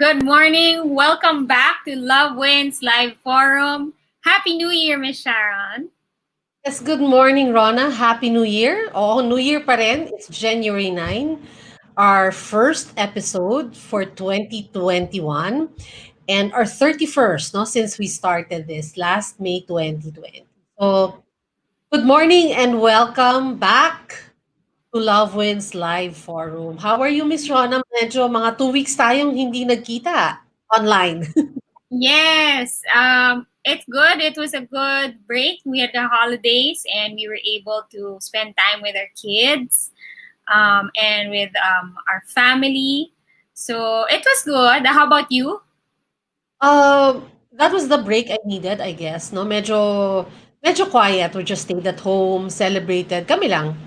Good morning. Welcome back to Love Wins Live Forum. Happy New Year, Miss Sharon. Yes, good morning, Rona. Happy New Year. Oh, New Year pa rin. It's January 9, our first episode for 2021 and our 31st, no, since we started this last May 2020. So, good morning and welcome back to Love Wins Live Forum. How are you, Miss Rona? Medyo mga 2 weeks tayong hindi nagkita online. Yes, it's good. It was a good break. We had the holidays and we were able to spend time with our kids and with our family. So it was good. How about you? That was the break I needed, I guess, no? Medyo quiet. We just stayed at home, celebrated. Kami lang.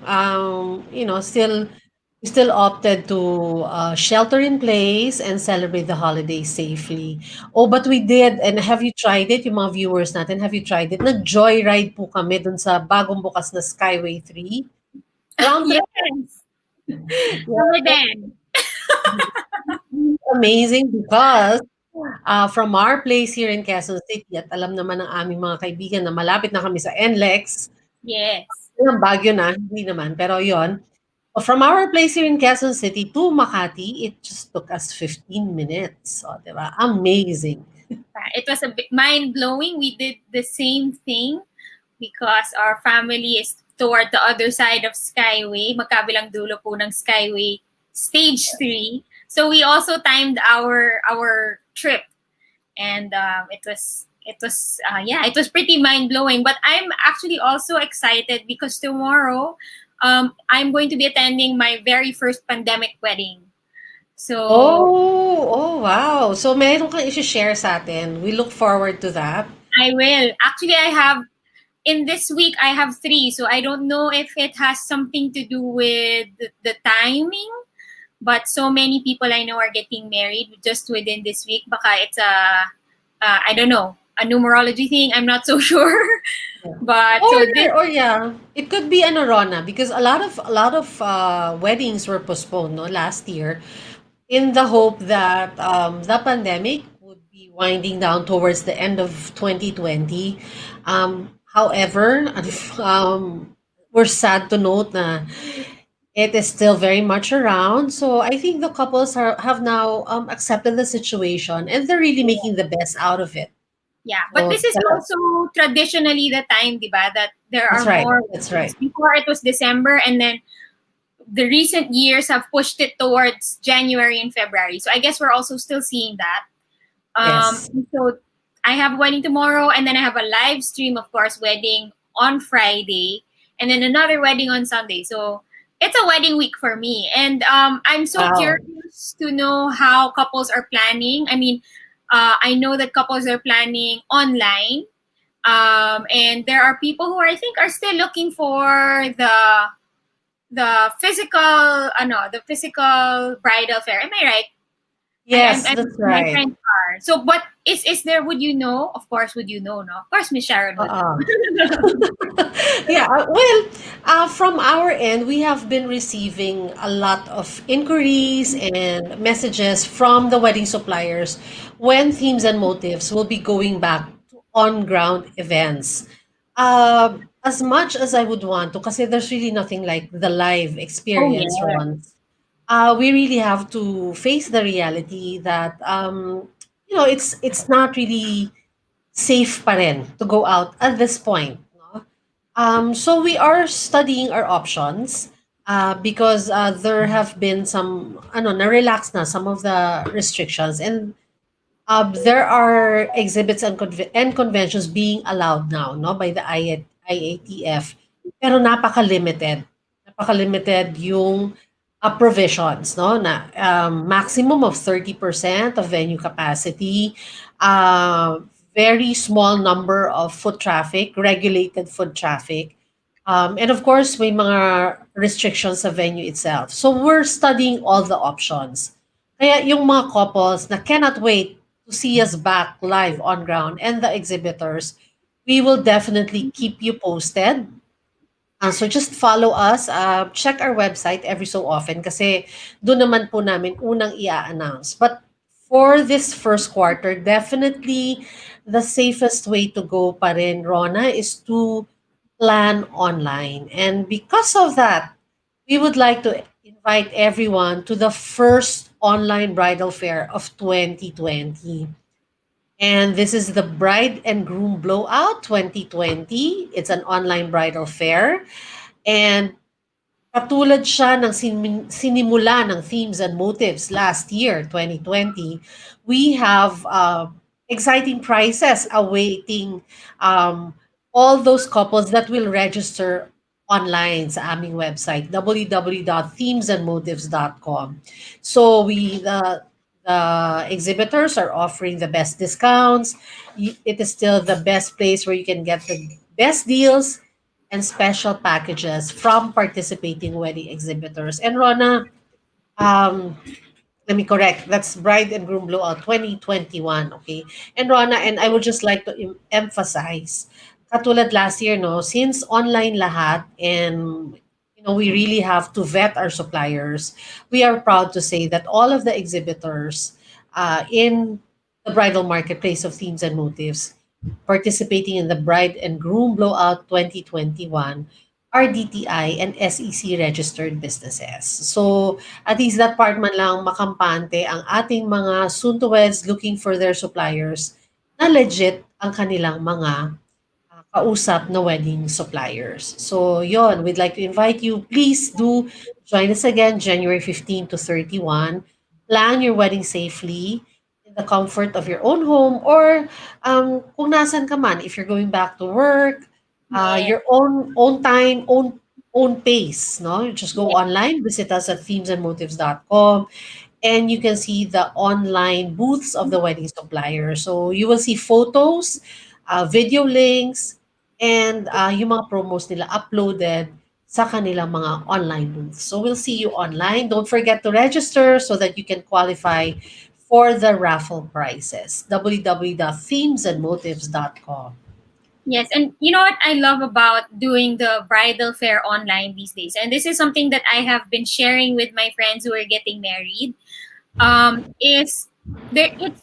We still opted to shelter in place and celebrate the holidays safely. Oh, but we did. And have you tried it? Yung mga viewers natin, have you tried it? Nag-joyride po kami dun sa bagong bukas na Skyway 3. Round trip. Yes, we Yeah, were then. amazing because from our place here in Quezon City at alam naman ng aming mga kaibigan na malapit na kami sa NLEX, Yes. ng Baguio na, hindi naman, pero yon. From our place here in Quezon City to Makati, it just took us 15 minutes. O, di ba? Amazing. It was a bit mind blowing. We did the same thing because our family is toward the other side of Skyway, magkabilang dulo po ng Skyway Stage 3. So we also timed our trip, and it was pretty mind blowing. But I'm actually also excited because tomorrow I'm going to be attending my very first pandemic wedding. So Oh, wow. So meron kang i-share sa atin. We look forward to that. I will. Actually, I have in this week I have three, so I don't know if it has something to do with the timing. But so many people I know are getting married just within this week. Baka it's I don't know, a numerology thing. I'm not so sure. Yeah. But Or so this, or yeah, it could be ano Rona because a lot of weddings were postponed no last year in the hope that the pandemic would be winding down towards the end of 2020. However, we're sad to note na it is still very much around. So I think the couples have now accepted the situation and they're really making the best out of it. yeah. But So this is also traditionally the time, diba, that there that's are right. more That's weddings. right. Before it was December, and then the recent years have pushed it towards January and February. So I guess we're also still seeing that. Yes. So I have a wedding tomorrow, and then I have a live stream, of course, wedding on Friday, and then another wedding on Sunday. So it's a wedding week for me, and I'm so Wow. curious to know how couples are planning. I mean, I know that couples are planning online, and there are people who I think are still looking for the physical bridal fair. Am I right? Yes, I'm that's my right. friends are. So, but is there? Would you know? Of course, would you know? No, of course, Miss Sharon would Uh-uh. know. Yeah, from our end, we have been receiving a lot of inquiries and messages from the wedding suppliers when themes and motives will be going back to on-ground events. As much as I would want to, kasi there's really nothing like the live Oh experience, yeah. Ron. We really have to face the reality that it's not really safe pa rin to go out at this point. No? So we are studying our options because there have been some, na-relax na some of the restrictions and there are exhibits and conventions being allowed now no, by the IATF. Pero napaka-limited. Napaka-limited yung provisions, no? Na maximum of 30% of venue capacity, uh, very small number of foot traffic, regulated foot traffic. And of course, may mga restrictions sa venue itself. So we're studying all the options. Kaya yung mga couples na cannot wait to see us back live on ground and the exhibitors, we will definitely keep you posted. So just follow us, check our website every so often kasi doon naman po namin unang i-announce. But for this first quarter, definitely the safest way to go pa rin, Rona, is to plan online. And because of that, we would like to invite everyone to the first online bridal fair of 2020. And this is the Bride and Groom Blowout 2020. It's an online bridal fair. And katulad siya ng sinimula ng themes and motives last year, 2020, we have exciting prizes awaiting um, all those couples that will register online sa aming website, www.themesandmotives.com. So the exhibitors are offering the best discounts. It is still the best place where you can get the best deals and special packages from participating wedding exhibitors. And Rona, um, let me correct, that's Bride and Groom Blowout 2021, okay? And Rona, and I would just like to emphasize, katulad last year, no, since online lahat and we really have to vet our suppliers, we are proud to say that all of the exhibitors in the bridal marketplace of themes and motives participating in the Bride and Groom Blowout 2021 are DTI and SEC registered businesses. So at least that part man lang makampante ang ating mga soon-to-weds looking for their suppliers na legit ang kanilang mga kausap na wedding suppliers. So yon, we'd like to invite you. Please do join us again January 15 to 31. Plan your wedding safely in the comfort of your own home or kung nasan ka man, if you're going back to work, Yes. your own time, own pace. No, you just go online, visit us at themesandmotives.com, and you can see the online booths of the wedding supplier. So you will see photos, video links, and yung mga promos nila uploaded sa kanilang mga online booths. So we'll see you online. Don't forget to register so that you can qualify for the raffle prizes. www.themesandmotives.com. Yes, and you know what I love about doing the bridal fair online these days, and this is something that I have been sharing with my friends who are getting married. Is there? It's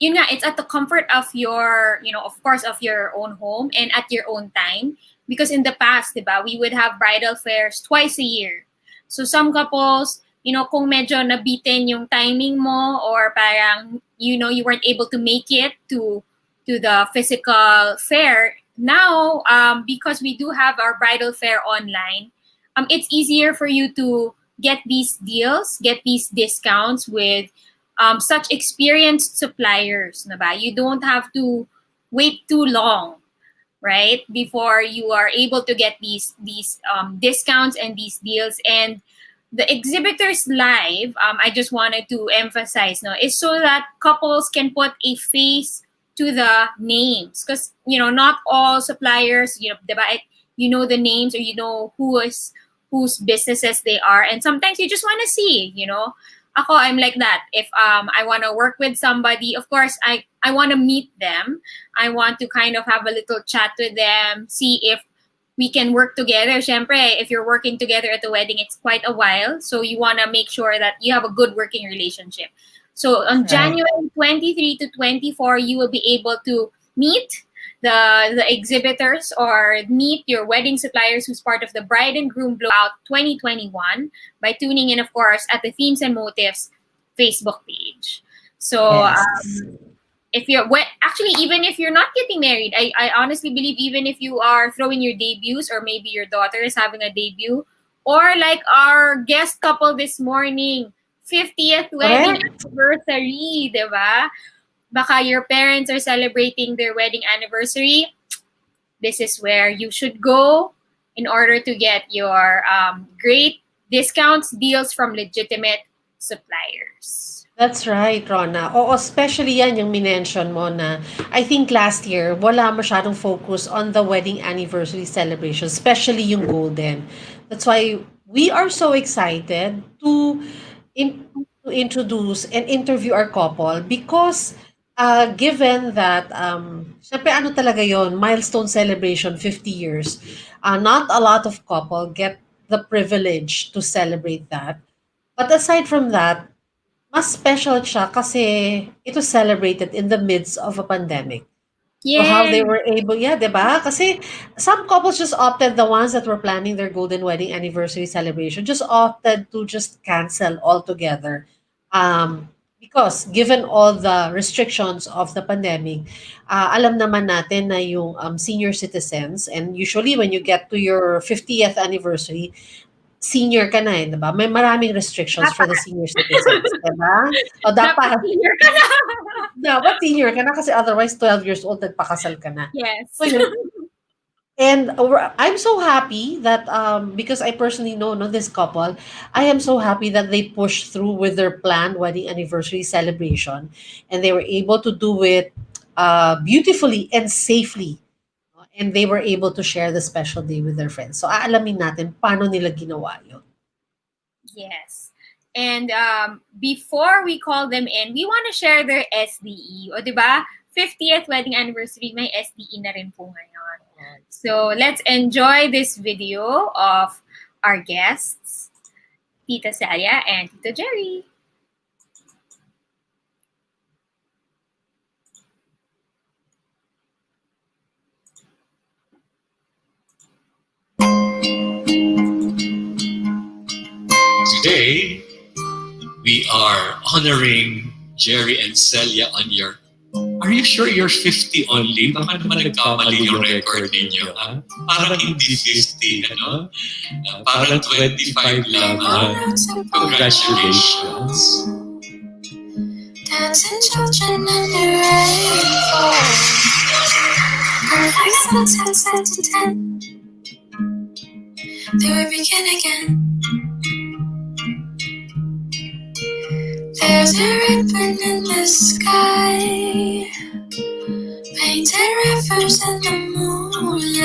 yun nga, it's at the comfort of your, of course, of your own home and at your own time. Because in the past, diba, we would have bridal fairs twice a year. So some couples, kung medyo nabitin yung timing mo or parang, you weren't able to make it to the physical fair. Now, because we do have our bridal fair online, it's easier for you to get these deals, get these discounts with such experienced suppliers, na ba? You don't have to wait too long, right, before you are able to get these discounts and these deals. And the exhibitors live, I just wanted to emphasize, no, is so that couples can put a face to the names, because not all suppliers, diba, you know the names, or you know whose businesses they are, and sometimes you just want to see, ako, I'm like that. If I want to work with somebody, of course, I want to meet them. I want to kind of have a little chat with them, see if we can work together. Syempre, if you're working together at the wedding, it's quite a while. So you want to make sure that you have a good working relationship. So on Right. January 23 to 24, you will be able to meet the exhibitors or meet your wedding suppliers who's part of the Bride and Groom Blowout 2021 by tuning in, of course, at the Themes and Motives Facebook page. So Yes. if you're actually, even if you're not getting married, I honestly believe even if you are throwing your debuts, or maybe your daughter is having a debut, or like our guest couple this morning, 50th wedding Correct. anniversary, di ba? Baka your parents are celebrating their wedding anniversary. This is where you should go in order to get your great discounts, deals from legitimate suppliers. That's right, Rona. Oo, especially yan yung minention mo na I think last year, wala masyadong focus on the wedding anniversary celebration, especially yung golden. That's why we are so excited in, to introduce and interview our couple because given that, syempre ano talaga yon, milestone celebration, 50 years, not a lot of couple get the privilege to celebrate that. But aside from that, mas special siya kasi it was celebrated in the midst of a pandemic. So how they Yes. were able, yeah, 'di ba? Kasi some couples just opted, the ones that were planning their golden wedding anniversary celebration, just opted to just cancel altogether. Because given all the restrictions of the pandemic, alam naman natin na yung senior citizens, and usually when you get to your 50th anniversary, senior ka na eh, 'di ba? May maraming restrictions for the Dapat. senior citizens, 'di ba? O Dapat dapat senior ka na. dapat senior ka na kasi otherwise 12 years old nagpakasal ka na. Yes. So yun, and I'm so happy that because I personally know no this couple, I am so happy that they pushed through with their planned wedding anniversary celebration, and they were able to do it beautifully and safely. No? And they were able to share the special day with their friends. So aalamin natin paano nila ginawa yun. Yes. And before we call them in, we want to share their SDE. O, di ba? 50th wedding anniversary, may SDE na rin po ngayon. So, let's enjoy this video of our guests, Tita Celia and Tito Gerry. Today, we are honoring Gerry and Celia on your... Are you sure you're 50 only? Baka naman nagkamali yung record ninyo, ha? Parang hindi 50, ano? Parang 25 lamang. Congratulations. Dancing children under rainfall. Perfect sunsets set to 10. Then we begin again. There's a ribbon in the sky, painted rivers in the moonlight,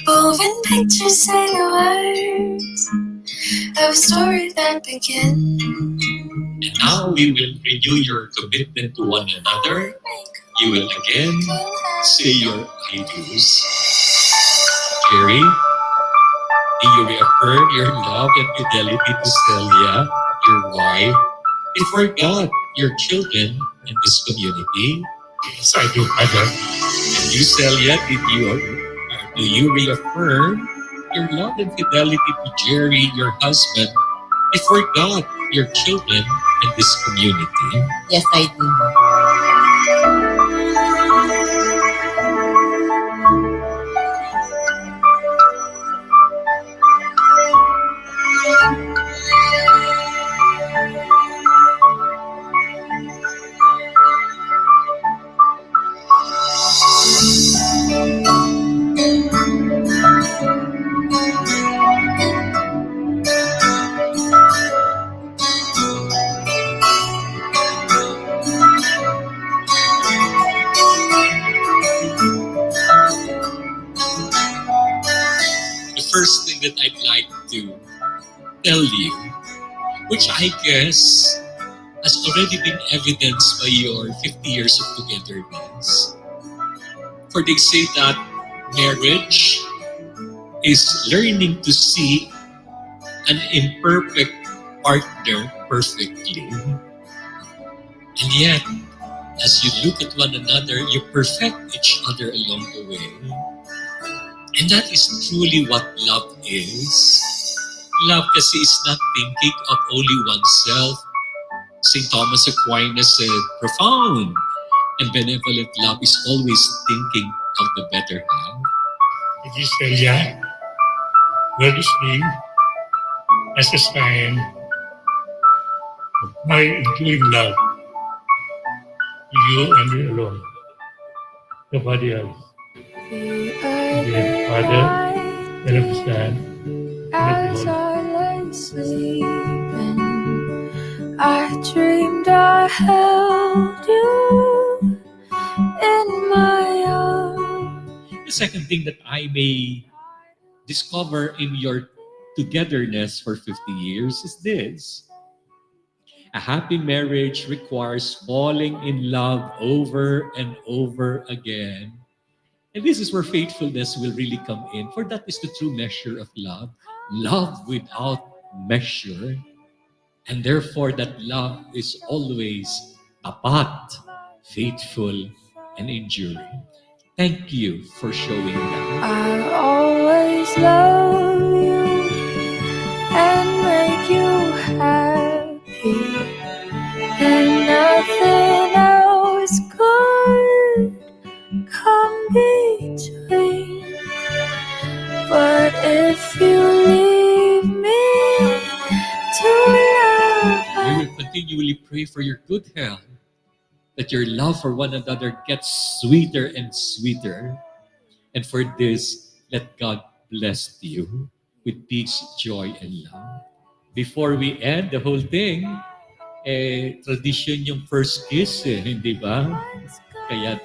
woven pictures say the words of a story that begins. And now we will renew your commitment to one another. You will again say your I do's. Gerry, do you reaffirm your love and fidelity to Celia, your wife, and for God, your children, and this community? Yes, I do, Father. And you, Celia, do you reaffirm your love and fidelity to Gerry, your husband, and for God, your children, and this community? Yes, I do. The first thing that I'd like to tell you, which I guess has already been evidenced by your 50 years of togetherness. For they say that marriage is learning to see an imperfect partner perfectly. And yet, as you look at one another, you perfect each other along the way. And that is truly what love is. Love kasi is not thinking of only oneself. St. Thomas Aquinas said, profound and benevolent love is always thinking of the better half. It is Celia, God is me as a sign of my enduring love to you and you alone. Nobody else. Dear Father, and of the Son, and of the Holy I lay sleeping, I dreamed I held you in my arms. The second thing that I may discover in your togetherness for 50 years is this. A happy marriage requires falling in love over and over again. And this is where faithfulness will really come in, for that is the true measure of love. Love without measure. And therefore, that love is always tapat, faithful, and enduring. Thank you for showing that. I'll always love you and make you happy, and nothing else could come between. But if you leave me to love, We will continually pray for your good health, that your love for one another gets sweeter and sweeter. And for this, let God bless you with peace, joy, and love. Before we end the whole thing, tradition yung first kiss, hindi ba? Kaya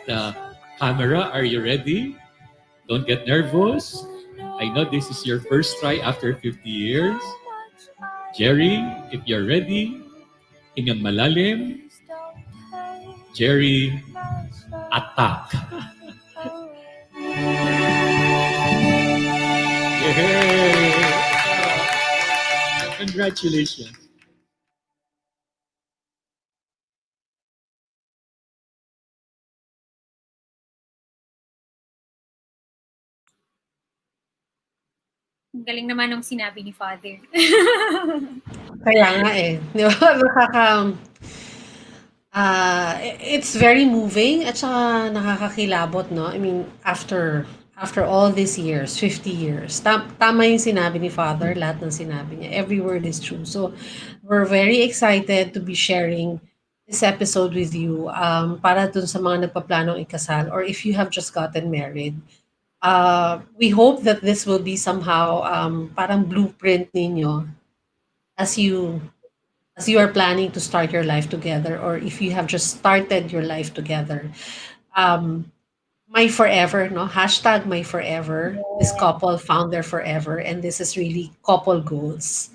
camera, are you ready? Don't get nervous. I know this is your first try after 50 years. Gerry, if you're ready, hingang malalim. Gerry, attack. Yay! Congratulations. Ang galing naman nung sinabi ni Father. Kaya nga eh. Di ba? It's very moving at saka nakakakilabot, no? I mean, after all these years, 50 years, tama yung sinabi ni Father, lahat ng sinabi niya. Every word is true. So, we're very excited to be sharing this episode with you para dun sa mga nagpaplanong ikasal or if you have just gotten married. We hope that this will be somehow parang blueprint ninyo as you are planning to start your life together or if you have just started your life together. My forever, no? Hashtag my forever. This couple found their forever and this is really couple goals.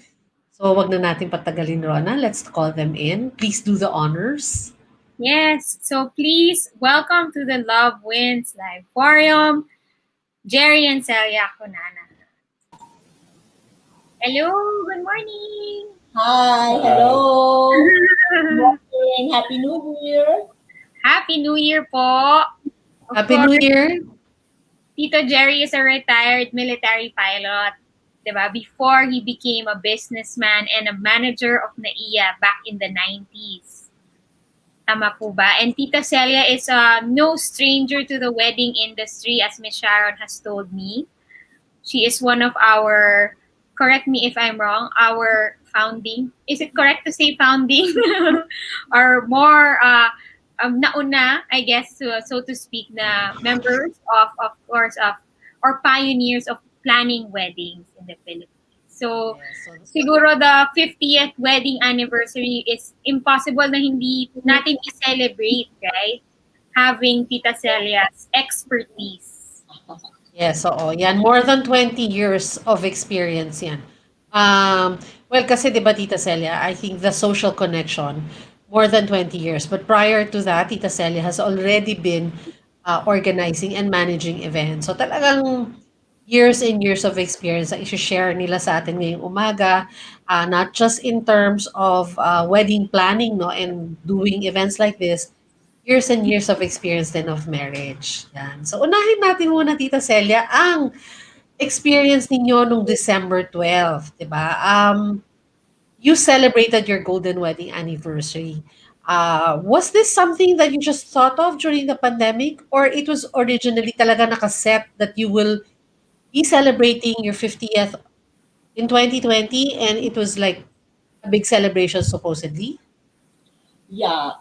So wag na natin patagalin, Rona. Let's call them in. Please do the honors. Yes, so please welcome to the Love Wins Live Forum, Gerry and Celia Cunanan. Hello, good morning. Hi, hello. Good morning. Happy New Year. Happy New Year po. Of Happy New course, Year. Tito Gerry is a retired military pilot. Diba? Before he became a businessman and a manager of NAIA back in the 90s. Tama po ba? And Tita Celia is no stranger to the wedding industry, as Miss Sharon has told me. She is one of our, correct me if I'm wrong, our founding, is it correct to say founding? Or more nauna, I guess, so to speak, na members of course, or pioneers of planning weddings in the Philippines. So, siguro the 50th wedding anniversary is impossible na hindi natin i-celebrate, right? Having Tita Celia's expertise. Yes, oo. Yan, more than 20 years of experience yan. Well, kasi di ba, Tita Celia, I think the social connection, more than 20 years. But prior to that, Tita Celia has already been organizing and managing events. So talagang years and years of experience ang i-share nila sa atin ngayong umaga, not just in terms of wedding planning, no, and doing events like this, years and years of experience din of marriage. Yan. So unahin natin muna, Tita Celia, ang experience ninyo nung December 12, di ba? You celebrated your golden wedding anniversary. Was this something that you just thought of during the pandemic or it was originally talaga nakaset that you will be celebrating your 50th in 2020 and it was like a big celebration supposedly? Yeah,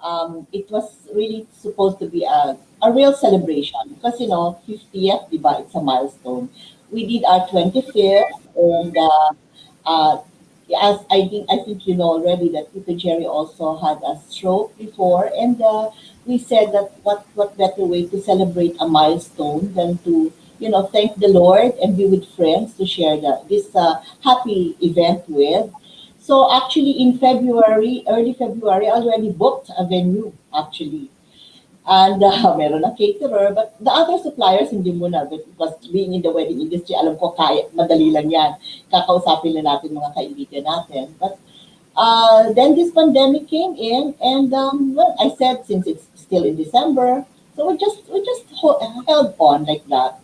it was really supposed to be a real celebration because, 50th, diba, it's a milestone. We did our 25th and uh, as I think you know already that Tito Gerry also had a stroke before and we said that what better way to celebrate a milestone than to thank the Lord and be with friends to share this happy event with. So actually in February, early February, I already booked a venue actually. And meron na caterer, but the other suppliers hindi muna because being in the wedding industry, alam ko kaya, madali lang yan. Kakausapin na natin mga kaibigan natin. But Then this pandemic came in, and well, I said since it's still in December, so we just held on like that.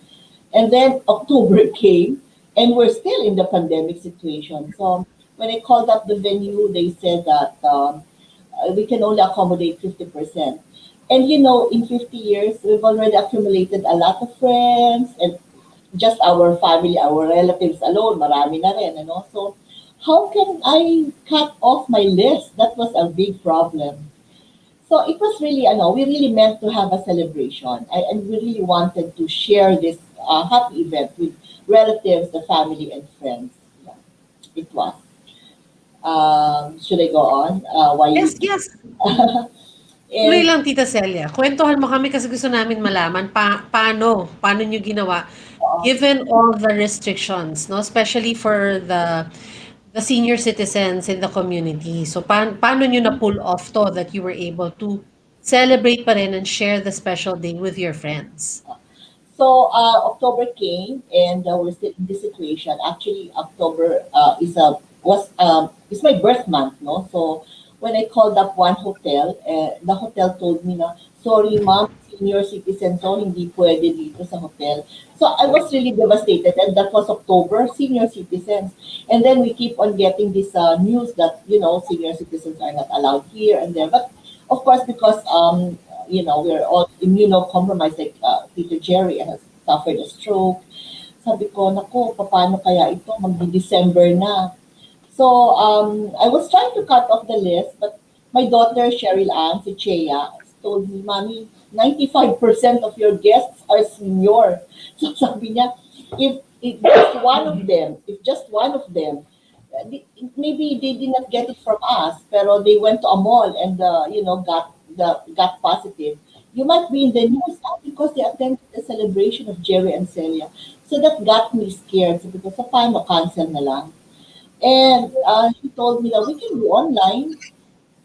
And then October came, and we're still in the pandemic situation. So when I called up the venue, they said that we can only accommodate 50%. And in 50 years, we've already accumulated a lot of friends, and just our family, our relatives alone, marami na rin, So how can I cut off my list? That was a big problem. So it was really, we really meant to have a celebration. And we really wanted to share this happy event with relatives, the family, and friends. Yeah, it was. Should I go on? Why? Yes, yes. Tuloy And lang, Tita Celia. Kwentuhan mo kami kasi gusto namin malaman paano niyo ginawa given all the restrictions, no? Especially for the senior citizens in the community. So paano niyo na pull off to that you were able to celebrate pa rin and share the special day with your friends? So October came, and we're still in this situation. Actually, October is my birth month, no. So when I called up one hotel, the hotel told me na, sorry ma'am, senior citizen to, hindi pwede dito sa hotel. So I was really devastated, and that was October, senior citizens. And then we keep on getting this news that senior citizens are not allowed here and there. But of course, because we're all immunocompromised, like Peter Gerry has suffered a stroke. Sabi ko, naku, paano kaya ito? Magdi-December na. So, I was trying to cut off the list, but my daughter, Cheryl Ann, si Chea, told me, Mommy, 95% of your guests are senior. So sabi niya, if just one of them, maybe they did not get it from us, pero they went to a mall and got positive. You might be in the news because they attended the celebration of Gerry and Celia. So that got me scared. So because sa paano cancel na lang. And he told me that we can do online.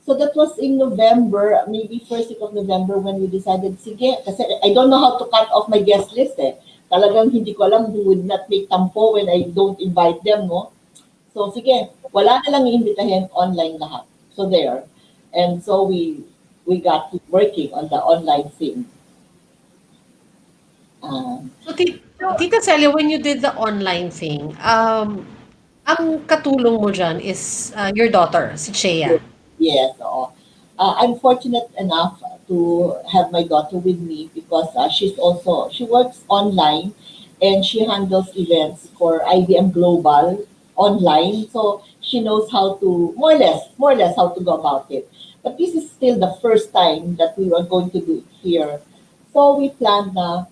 So that was in November, maybe first week of November when we decided, sige, kasi I don't know how to cut off my guest list eh. Talagang hindi ko alam who would not make tampo when I don't invite them, no? So sige, wala na lang iimbitahin online lahat. So there. And so we got to working on the online thing. So, Tita Celia, when you did the online thing, ang katulong mo dyan is your daughter, si Chea. Yes, oo. I'm fortunate enough to have my daughter with me because she works online, and she handles events for IBM Global online. So she knows how to more or less how to go about it. But this is still the first time that we were going to do it here. So we planned na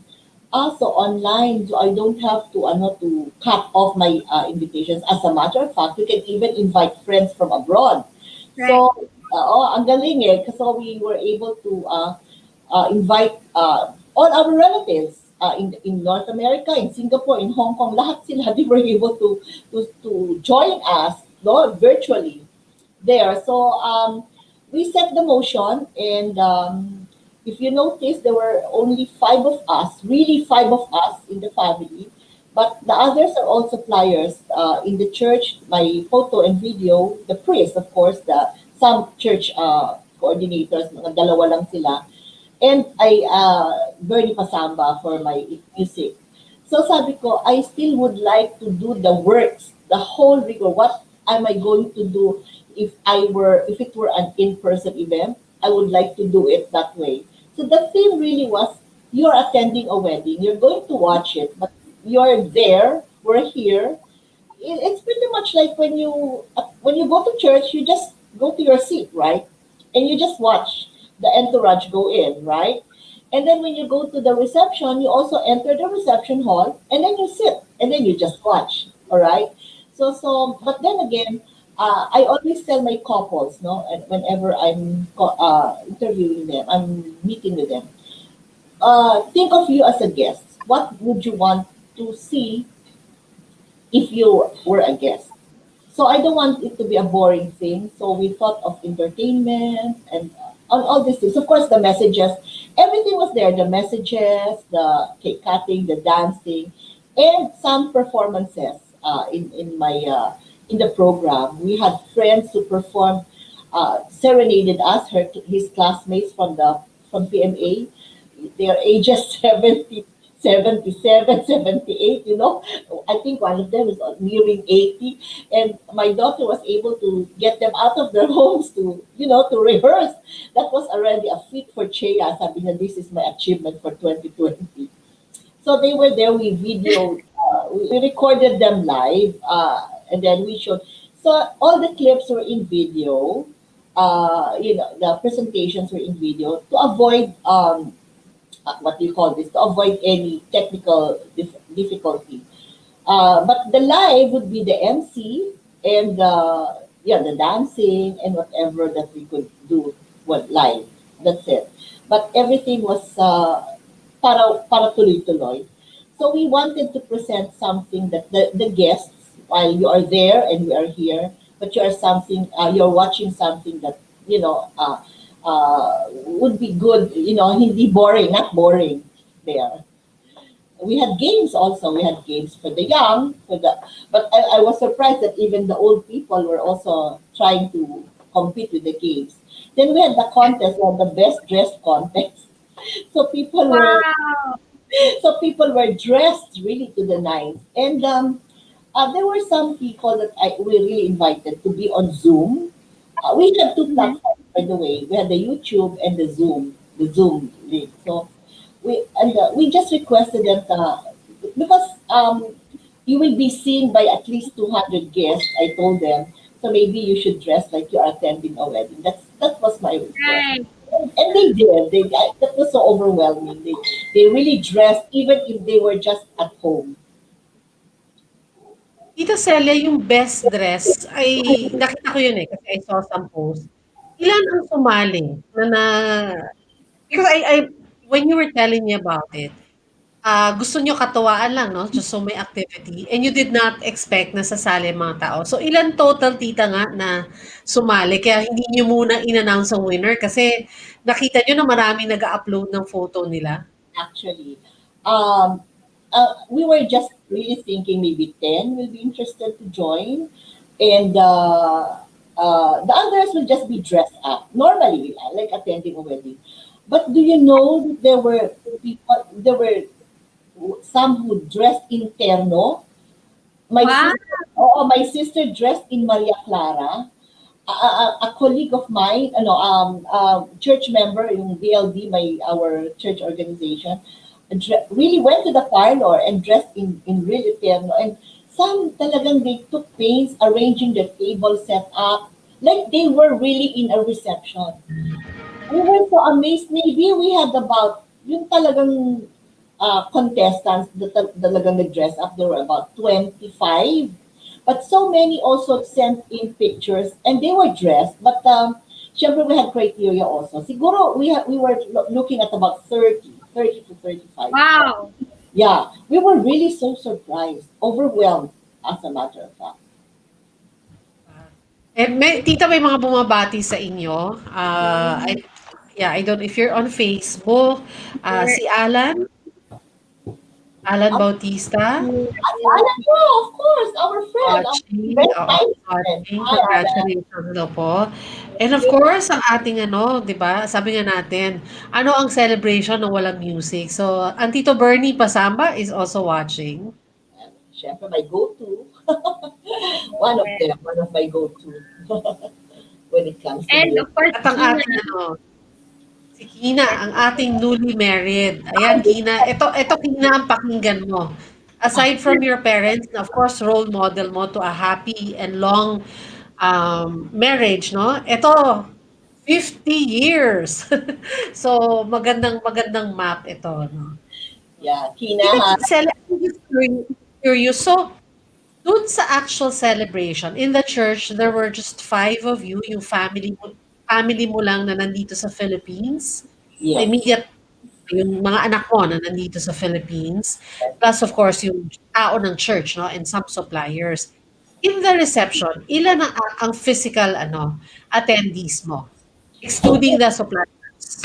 so online, so I don't have to cut off my invitations. As a matter of fact, we can even invite friends from abroad. Right. So, ang galing eh. So we were able to invite all our relatives in North America, in Singapore, in Hong Kong. Lahat sila, they were able to join us, no, virtually there. So we set the motion, and if you notice, there were only five of us, really five of us in the family, but the others are all suppliers in the church. My photo and video, the priest, of course, some church coordinators, mga dalawa lang sila, and I Bernie Pasamba for my music. So sabi ko, I still would like to do the works, the whole rigor. What am I going to do if it were an in-person event? I would like to do it that way. So the theme really was, you're attending a wedding, you're going to watch it, but you're there, we're here. It's pretty much like when you go to church, you just go to your seat, right? And you just watch the entourage go in, right? And then when you go to the reception, you also enter the reception hall, and then you sit, and then you just watch, all right? But then again, I always tell my couples, no, and whenever I'm interviewing them, I'm meeting with them. Think of you as a guest. What would you want to see if you were a guest? So I don't want it to be a boring thing. So we thought of entertainment and on all these things. Of course, the messages, everything was there. The messages, the cake cutting, the dancing, and some performances in my in the program. We had friends who performed, serenaded us, his classmates from PMA. Their ages 70, 77, 78. I think one of them is nearing 80. And my daughter was able to get them out of their homes to rehearse. That was already a feat for Chea. Sabi niya, this is my achievement for 2020. So they were there. We recorded them live, and then we showed. So all the clips were in video. The presentations were in video to avoid what do you call this? To avoid any technical difficulty. But the live would be the MC and the dancing and whatever that we could do live. That's it. But everything was para tuloy-tuloy. So we wanted to present something that the guests, while you are there and we are here, but you're watching something that would be good. Hindi boring, not boring. There. We had games also. We had games for the young, but I was surprised that even the old people were also trying to compete with the games. Then we had the contest, or the best dressed contest. So people were Wow. so people were dressed really to the nines, and there were some people that we really invited to be on Zoom. We had two Mhm. platforms, by the way. We had the YouTube and the Zoom link. So we just requested them because you will be seen by at least 200 guests. I told them, so maybe you should dress like you're attending a wedding. That was my request, Right. and they did. That was so overwhelming. They really dressed even if they were just at home. Tita Celia, yung best dress ay nakita ko yun, kasi I saw some post. Ilan ang sumali na because I when you were telling me about it, gusto niyo katuwaan lang 'no, just so may activity and you did not expect na sasali ang mga tao. So ilan total tita nga na sumali kaya hindi niyo muna in-announce ang winner kasi nakita niyo na maraming nag-a-upload ng photo nila? Actually. We were just really thinking maybe 10 will be interested to join, and the others will just be dressed up. Normally, like attending a wedding. But do you know that there were some who dressed in terno? My Wow. sister, my sister dressed in Maria Clara. A colleague of mine, church member in BLD, our church organization, really went to the parlor and dressed in really terno. And some talagang they took pains arranging the table set up like they were really in a reception. We were so amazed. Maybe we had about yung talagang contestants that talagang nag-dress up. There were about 25. But so many also sent in pictures and they were dressed. But syempre we had criteria also. Siguro we were looking at about 30 to 35. Wow. Yeah, we were really so surprised, overwhelmed, as a matter of fact. Tita, may mga bumabati sa inyo. I don't know if you're on Facebook. Sure. Si Alan Bautista, Alan, yeah, of course, our friend, our watching, best oo, time friend. watching. Hi, Alan. Congratulations daw po. And of course, ang ating 'di ba, sabi nga natin, ano ang celebration ng walang music? So, ang Tito Bernie Pasamba is also watching. Syempre, my go-to. One of my go-to when it comes to And music. of course, At ang Gina. ating si Kina, ang ating newly married. Ayan, Kina. Ito Kina, ang pakinggan mo. Aside from your parents, na of course, role model mo to a happy and long marriage, no? Ito, 50 years. So, magandang map ito, no? Yeah, Kina, Tita ha? Giselle, I'm just curious. So, dun sa actual celebration, in the church, there were just 5 of you, yung family mo lang na nandito sa Philippines. Yes. Immediate yung mga anak mo na nandito sa Philippines, plus of course yung tao ng church, no, and some suppliers. In the reception, ilan ang physical attendees mo? Excluding the suppliers.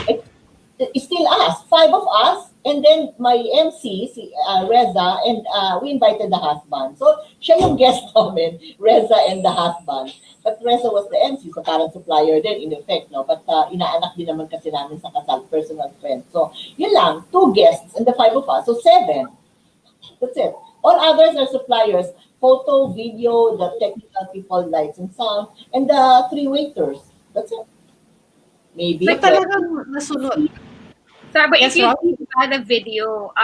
It's still us, 5 of us. And then my MC, si Reza, and we invited the husband. So siya yung guest namin, Reza and the husband. But Reza was the MC, so parang supplier din in effect, no? But inaanak din naman kasi namin sa kasal, personal friend. So yun lang, two guests and the five of us, so seven. That's it. All others are suppliers. Photo, video, the technical people, lights and sound, and the three waiters. That's it. Maybe. So But talagang nasunod. but if Yes, you Rob? see the video,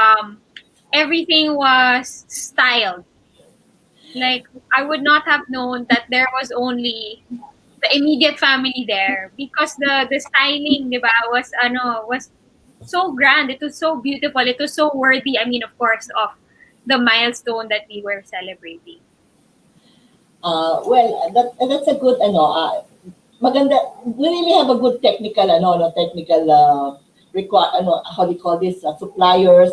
everything was styled. Like I would not have known that there was only the immediate family there because the styling, di ba, was so grand. It was so beautiful. It was so worthy. I mean, of course, of the milestone that we were celebrating. Well, that's a good maganda. We really have a good technical technical how do you call this, suppliers.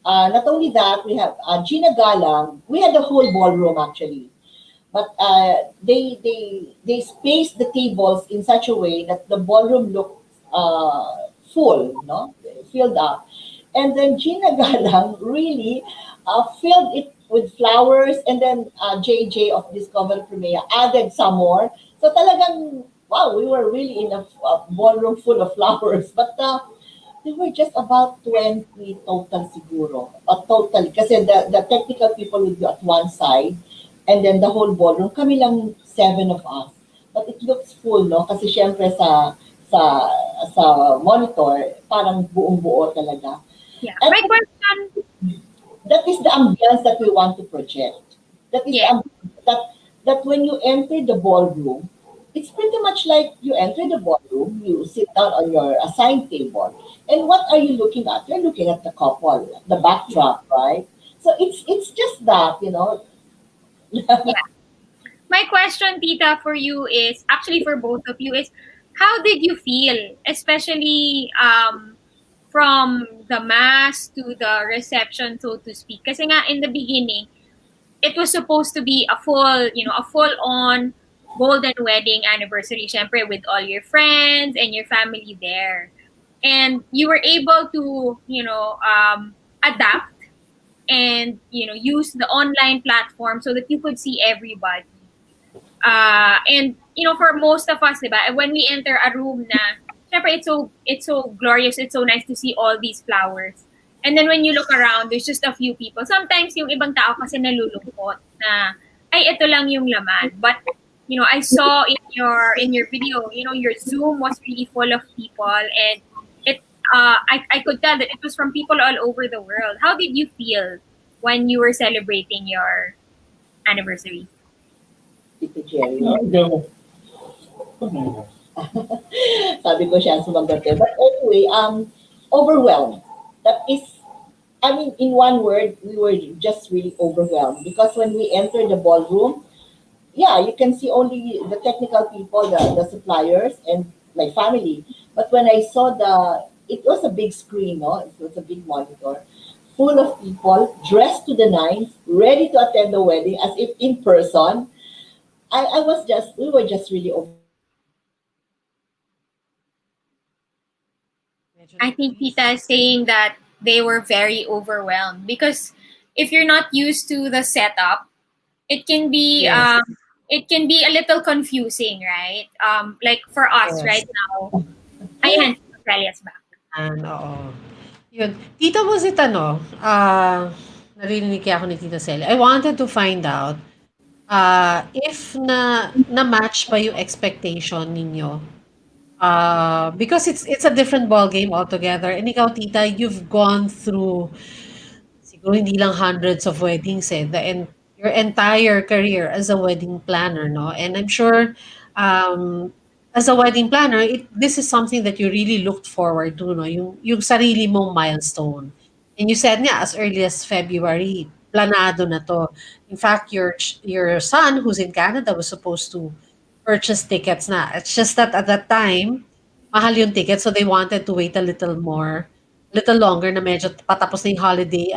Not only that, we have Gina Galang. We had the whole ballroom actually, but they spaced the tables in such a way that the ballroom looked full, no, filled up. And then Gina Galang really filled it with flowers, and then JJ of Discover Premia added some more. So talagang, wow, we were really in a ballroom full of flowers. But there were just about 20 total siguro. Total. Kasi the technical people would be at one side, and then the whole ballroom, kami lang seven of us. But it looks full, no? Kasi syempre sa sa monitor, parang buong-buo talaga. Yeah. And My question. that is the ambience that we want to project. That is Yeah. that when you enter the ballroom, it's pretty much like you enter the ballroom, you sit down on your assigned table, and what are you looking at? You're looking at the couple, the backdrop, right? So it's just that, you know. Yeah. My question, Tita, for you is actually for both of you is how did you feel, especially from the mass to the reception, so to speak? Kasi nga in the beginning, it was supposed to be a full on golden wedding anniversary, syempre with all your friends and your family there. And you were able to, adapt and, use the online platform so that you could see everybody. And for most of us, diba, when we enter a room na, syempre it's so glorious, it's so nice to see all these flowers. And then when you look around, there's just a few people. Sometimes yung ibang tao kasi nalulungkot na, ay, ito lang yung laman. But, I saw in your video, your Zoom was really full of people, and I could tell that it was from people all over the world. How did you feel when you were celebrating your anniversary? Tito Gerry. Go. Sabi ko siya ang sumagot eh. But anyway, overwhelmed. That is, I mean, in one word, we were just really overwhelmed because when we entered the ballroom, yeah, you can see only the technical people, the suppliers, and my family. But when I saw it was a big screen, no? It was a big monitor, full of people dressed to the nines, ready to attend the wedding as if in person. We were just really I think Tita is saying that they were very overwhelmed because if you're not used to the setup, it can be Yes. a little confusing, right? Like for us Yes. right now. Ayan, Celia's back. Oo. Yun. Tita, was it narinig kaya ako ni Tita Celia. I wanted to find out if na-match ba yung expectation ninyo. Because it's a different ball game altogether. And ikaw, Tita, you've gone through siguro hindi lang hundreds of weddings your entire career as a wedding planner, no? And I'm sure as a wedding planner, this is something that you really looked forward to, no? Yung sarili mong milestone. And you said nga, as early as February, planado na to. In fact, your son, who's in Canada, was supposed to purchase tickets na. It's just that at that time, mahal yung ticket, so they wanted to wait a little longer na medyo patapos na yung holiday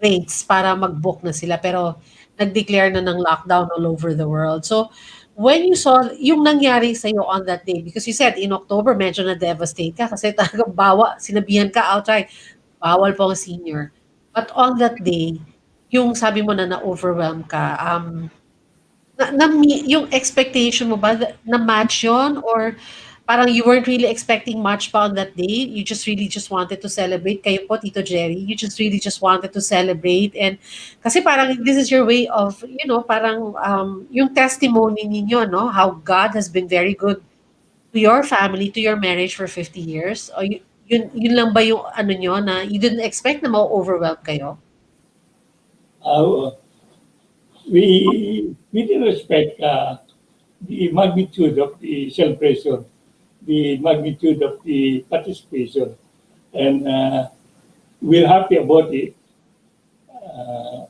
rates para mag-book na sila. Pero nag-declare na ng lockdown all over the world. So when you saw yung nangyari sa'yo on that day, because you said in October medyo na-devastate ka kasi talagang sinabihan ka outright, bawal po ang senior. But on that day, yung sabi mo na na-overwhelm ka, yung expectation mo ba na match yun or parang you weren't really expecting much pa on that day? You just really just wanted to celebrate. Kayo po, Tito Jerry, you just really just wanted to celebrate. And kasi parang this is your way of, parang yung testimony ninyo, no? How God has been very good to your family, to your marriage for 50 years. O yun lang ba yung ano nyo na you didn't expect na ma-overwhelm kayo? Uh, we didn't respect the magnitude of the celebration, the magnitude of the participation, and we're happy about it.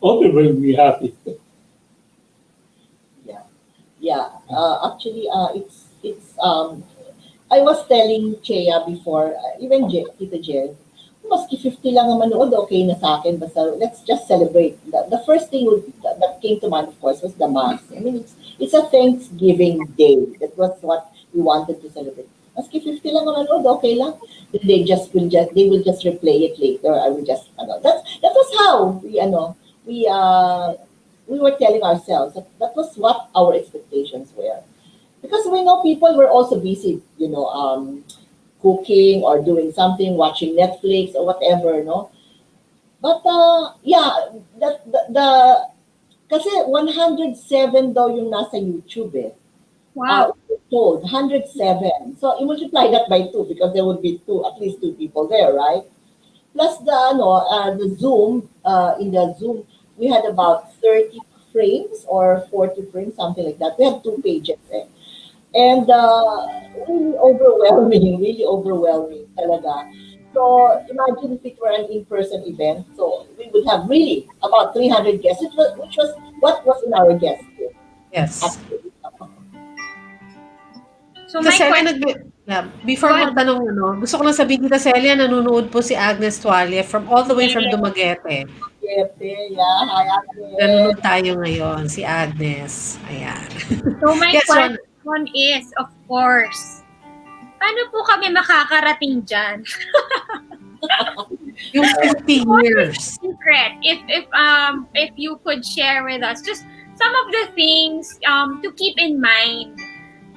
Overwhelmingly happy. Yeah, yeah. Actually, it's I was telling Chea before, even Tita Jen, maski 50 lang ang manood, okay na sa akin. Basta let's just celebrate. The first thing that came to mind, of course, was the Mass. I mean, it's a Thanksgiving day. That was what we wanted to celebrate. Maski 50 lang ang manood, okay lang. Then they will just replay it later. I will just, that was how we were telling ourselves that was what our expectations were. Because we know people were also busy, cooking or doing something, watching Netflix or whatever, no? But yeah, the kasi 107 daw yung nasa YouTube eh. Wow. Told 107. So you multiply that by 2 because there would be at least 2 people there, right? Plus the Zoom, in the Zoom, we had about 30 frames or 40 frames, something like that. We had 2 pages eh. And really overwhelming talaga. So imagine if it were an in-person event. So we would have really about 300 guests, which was what was in our guest list. Yes. So Tita my Celia, question, before Go ahead. magtanong, gusto ko lang sabihin, Tita Celia, nanonood po si Agnes Tualia all the way from Yeah. Dumaguete. Yeah, hi, Agnes. Nanonood tayo ngayon, si Agnes. Ayan. So my Yes, Ron, question is, of course, paano po kami makakarating dyan? yung 50 What is years. the secret? If you could share with us just some of the things to keep in mind,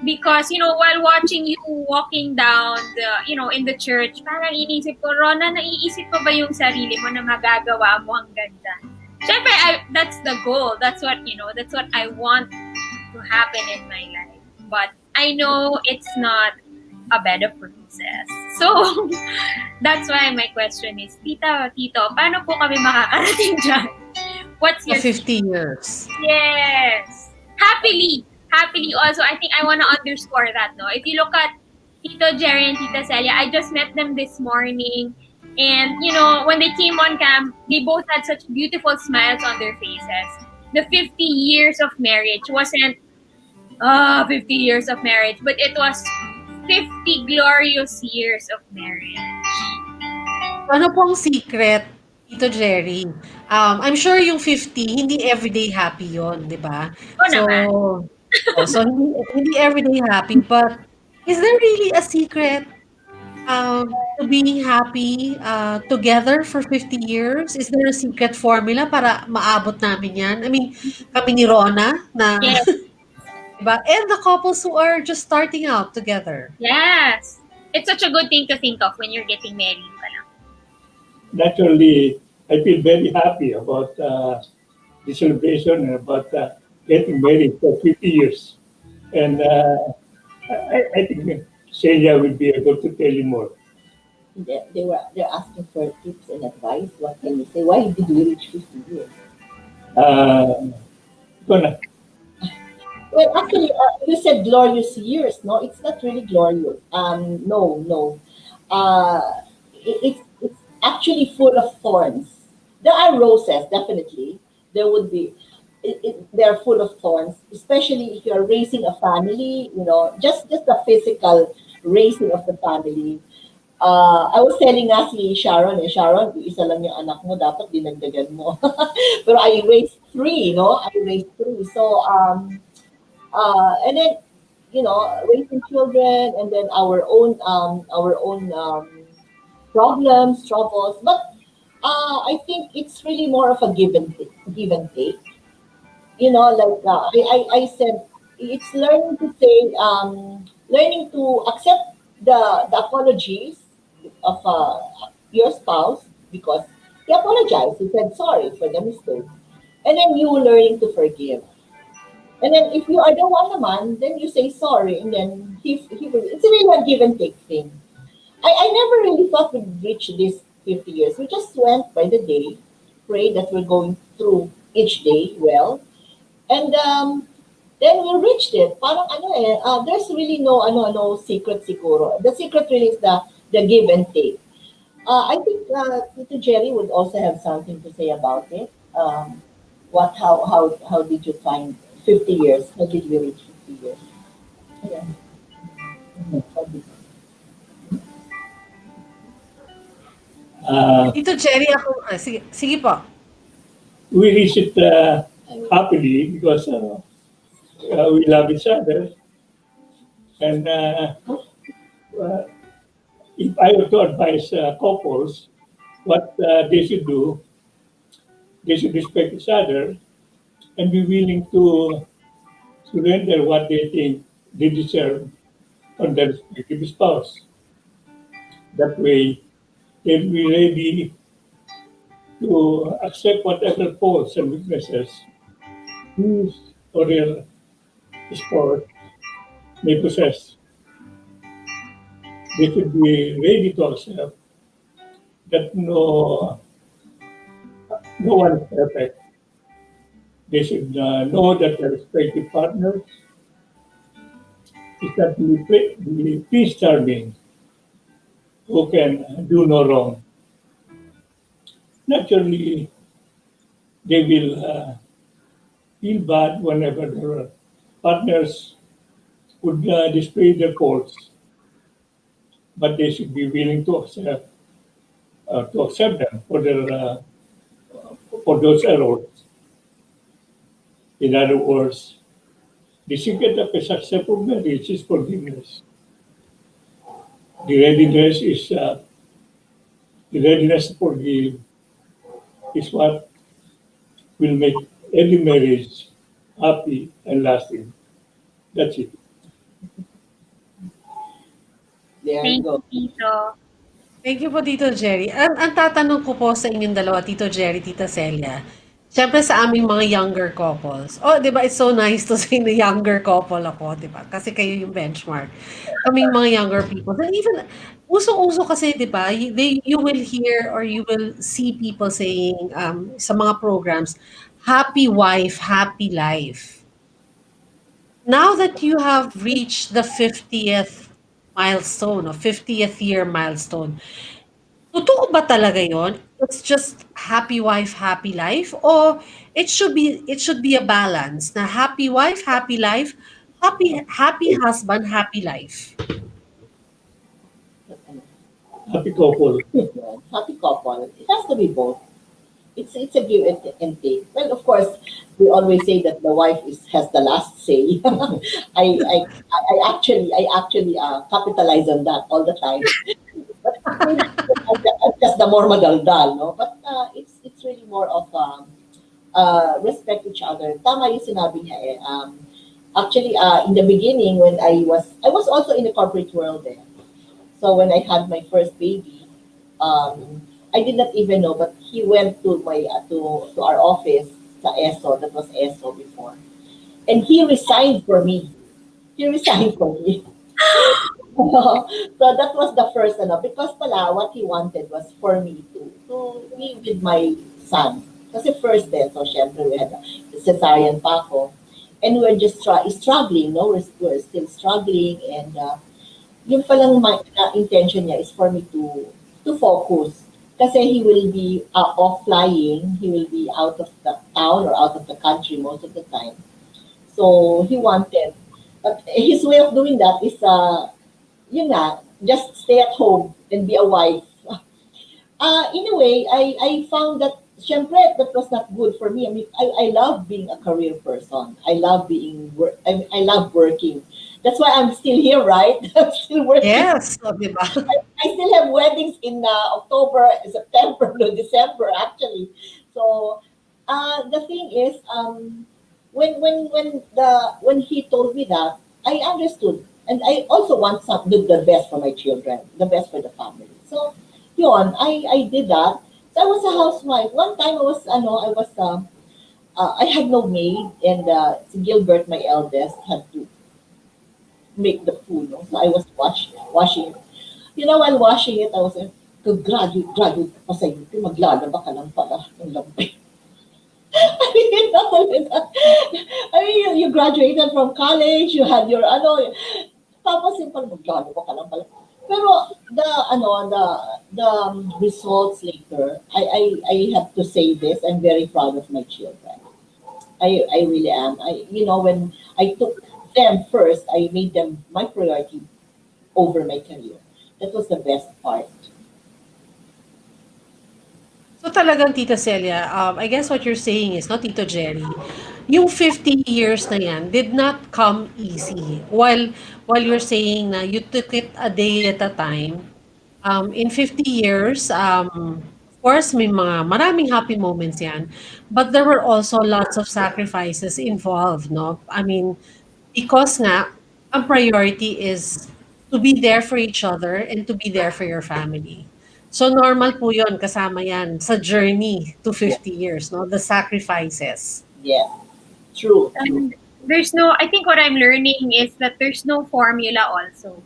because while watching you walking down in the church, parang inisip ko, Rona, naiisip ko ba yung sarili mo na magagawa mo ang ganda? Syempre, that's the goal. That's what I want to happen in my life. But I know it's not a bed of roses. So, that's why my question is, Tita, Tito, paano po kami makakarating dyan? What's For your 50 years. Yes. Happily also, I think I want to underscore that, no? If you look at Tito Gerry and Tita Celia, I just met them this morning. And, when they came on cam, they both had such beautiful smiles on their faces. The 50 years of marriage wasn't 50 years of marriage, but it was 50 glorious years of marriage. Ano pong secret, Tito Jerry? I'm sure yung 50, hindi everyday happy yon, di ba? Naman. So hindi everyday happy, but is there really a secret to being happy together for 50 years? Is there a secret formula para maabot namin yan? I mean, kami ni Rona na, Yes. diba? And the couples who are just starting out together. Yes. It's such a good thing to think of when you're getting married pa lang. Naturally, I feel very happy about the celebration and about getting married for 50 years. And I think Celia will be able to tell you more. They're asking for tips and advice. What can you say? Why did we reach 50 years? Gonna. Well, actually, you said glorious years. No, it's not really glorious. No. It's actually full of thorns. There are roses, definitely. There would be. They're full of thorns, especially if you're raising a family. Just the physical raising of the family. I was telling nga si Sharon, Sharon, isa lang yung anak mo, dapat dinagdagan mo. Pero I raised 3, no? I raised 3. So, and then, raising children, and then our own problems, troubles. But I think it's really more of a give and take. You know, like I said, it's learning to say, learning to accept the apologies of your spouse because he apologized. He said sorry for the mistake, and then you learning to forgive. And then if you are the one naman, then you say sorry, and then he will. It's really a give and take thing. I never really thought we'd reach this 50 years. We just went by the day, pray that we're going through each day well, and then we reached it. Parang ano there's really no secret siguro. The secret really is the give and take. I think Tito Jerry would also have something to say about it. How did you find 50 years? How did we reach 50 years? Yeah. How did- Uh, Tito Cherry, ako, sige, sige po. we reached it happily because we love each other. And uh, if I were to advise couples what they should do, they should respect each other and be willing to surrender what they think they deserve from their respective spouse. That way, they'll be ready to accept whatever faults and weaknesses his or their spouse may possess. They should be ready to accept that no one is perfect. They should know that their respective partners is not the peace charming who can do no wrong. Naturally, they will feel bad whenever their partners would display their faults, but they should be willing to accept them for those errors. In other words, the secret of a successful marriage is forgiveness. The readiness is the readiness to forgive is what will make every marriage happy and lasting. That's it. There you Thank go. you, Tito. Thank you po, Tito Jerry. Ang tatanong ko po sa inyong dalawa, Tito Jerry, Tita Celia, siyempre sa aming mga younger couples. Oh, di ba, it's so nice to say na younger couple ako, di ba? Kasi kayo yung benchmark. Kaming mga younger people. And even, usong-uso kasi, di ba, you will hear or you will see people saying sa mga programs, happy wife, happy life. Now that you have reached the 50th milestone or 50th year milestone, totoo ba talaga yon? It's just happy wife, happy life? Or it should be a balance na happy wife, happy life, happy husband, happy life. Happy couple. Happy couple. It has to be both. It's a give and take. Well, of course, we always say that the wife has the last say. I actually capitalize on that all the time. But maybe I'm just the more madaldal, no? But it's really more of respect each other. Tama yung sinabi niya eh. Actually, in the beginning, when I was also in the corporate world eh. So when I had my first baby, I did not even know, but he went to my to our office sa ESO. That was ESO before, and he resigned for me. He resigned for me. So that was the first because pala what he wanted was for me to be with my son. Kasi first then, so syempre we had a cesarean pa ako. And we're just struggling, no? We're still struggling and yung palang my intention niya is for me to focus. Kasi he will be off flying, he will be out of the town or out of the country most of the time. So he wanted, but his way of doing that is, yun nga, just stay at home and be a wife. In a way, I found that, syempre, that was not good for me. I mean, I love being a career person. I love being, I love working. That's why I'm still here, right? I'm still working. Yes, o, di ba? I still have weddings in October, September, no, December actually. So the thing is, when he told me that, I understood, and I also want some the best for my children, the best for the family. So, yun, I did that. So I was a housewife. One time I had no maid, and si Gilbert, my eldest, had to make the food. No? So I was washing it. While washing it, I was like, graduate ka pa sa UP, maglalaba ka lang pala ng lampi. I mean, you graduated from college, you had your, tapos yung pala maglalaba ka lang pala. Pero the results later, I have to say this, I'm very proud of my children. I really am. When I took them first, I made them my priority over my career. That was the best part. So talagang Tita Celia, I guess what you're saying is, no, Tito Gerry, yung 50 years na yan did not come easy. While you're saying na you took it a day at a time, in 50 years, of course, may maraming happy moments yan, but there were also lots of sacrifices involved, no? I mean, because nga, ang priority is to be there for each other and to be there for your family. So normal po yun, kasama yan sa journey to Yeah, 50 years, no? The sacrifices. yeah, true, true. And there's no, I think what I'm learning is that there's no formula also.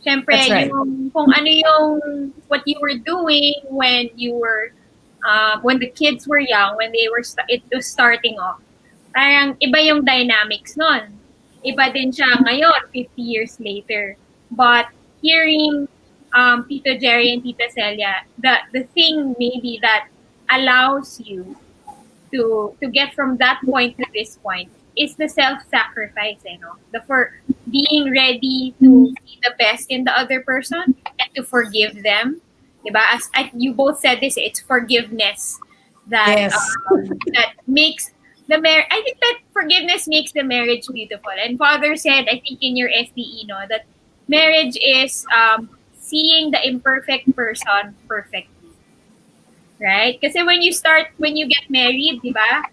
That's Siyempre, right. yung kung ano yung what you were doing when the kids were young, when it was starting off. Parang iba yung dynamics nun. Iba din siya ngayon, 50 years later. But hearing Tito Gerry and Tita Celia, the thing maybe that allows you to get from that point to this point is the self-sacrifice, the for being ready to see the best in the other person and to forgive them. Diba? You both said this, it's forgiveness that Yes. that makes I think that forgiveness makes the marriage beautiful. And Father said, I think in your SDE, that marriage is seeing the imperfect person perfectly. Right? Kasi when you get married, di ba?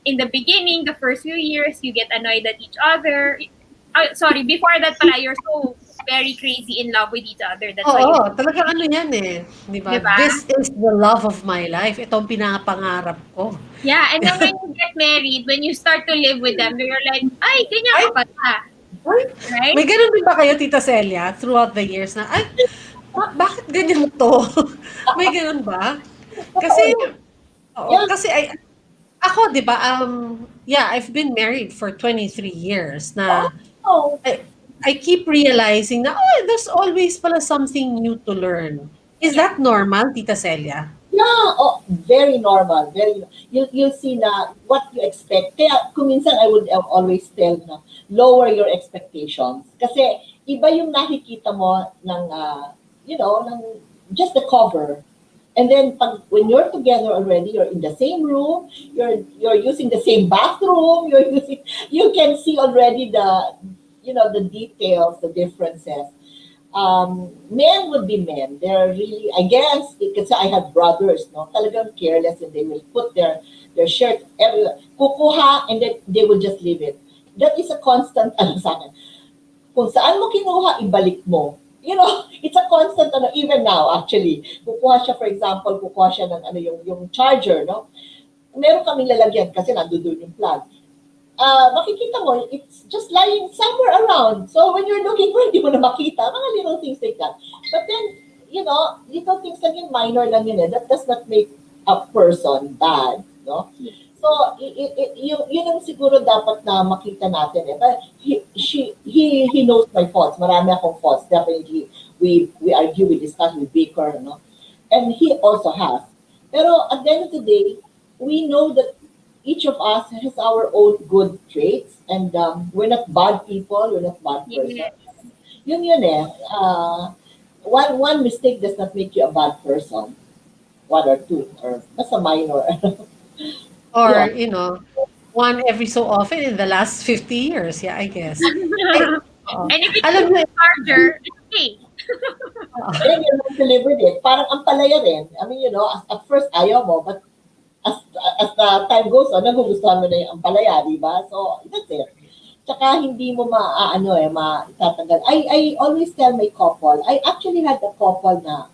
In the beginning, the first few years, you get annoyed at each other. Sorry, before that pala, you're so very crazy in love with each other. That's why you, Oo, talagang ano yan eh, 'di di ba? ba? This is the love of my life. Ito ang pinapangarap ko. Yeah, and then when you get married, when you start to live with them, you're like, ay, ganyan Ay, ka pala. ay, Right? may gano'n din ba kayo, Tita Celia, throughout the years na, ay, bakit ganyan 'to? May gano'n ba? Kasi Oh, yeah. oo, Yeah. kasi ako 'di ba, yeah, I've been married for 23 years na Oh, I keep realizing na, oh, there's always pala something new to learn. Is Yeah. that normal, Tita Celia? yeah, oh, very normal. You'll see na what you expect. Kaya kung minsan I would always tell na lower your expectations. Kasi iba yung nakikita mo ng, ng just the cover. And then when you're together already, you're in the same room, you're using the same bathroom, you can see already the details, the differences. Men would be men. They're really, I guess, because I have brothers, no, talagang careless, and they will put their shirt everywhere. Kukuha, and then they will just leave it. That is a constant, ano sa akin. Kung saan mo kinuha, ibalik mo. It's a constant, even now, actually. Kukuha siya, for example, kukuha siya ng, yung charger, no? Meron kaming lalagyan kasi nandoon yung plug. Makikita mo, it's just lying somewhere around. So when you're looking for, hindi mo na makita, mga little things like that. But then, little things lang yun, minor lang yun. That does not make a person bad, no? So, yun ang siguro dapat na makita natin. But he knows my faults. Marami akong faults. Definitely, we argue, we discuss, we bicker, no? And he also has. Pero at the end of the day, we know that each of us has our own good traits, and we're not bad people, we're not bad Yeah. person. Yun eh. One mistake does not make you a bad person. One or two, or that's a minor. Or, Yeah. one every so often in the last 50 years. Yeah, I guess. I, oo. And if it's Alam just mo, a charger, it's okay. Then you learn to live with it. Parang ang palaya rin. I mean, at first ayaw mo, but as as the time goes on, nagugustuhan mo na yung ampalaya, di ba? So, that's it. Tsaka hindi mo maitatagal. I always tell my couple, I actually had a couple na,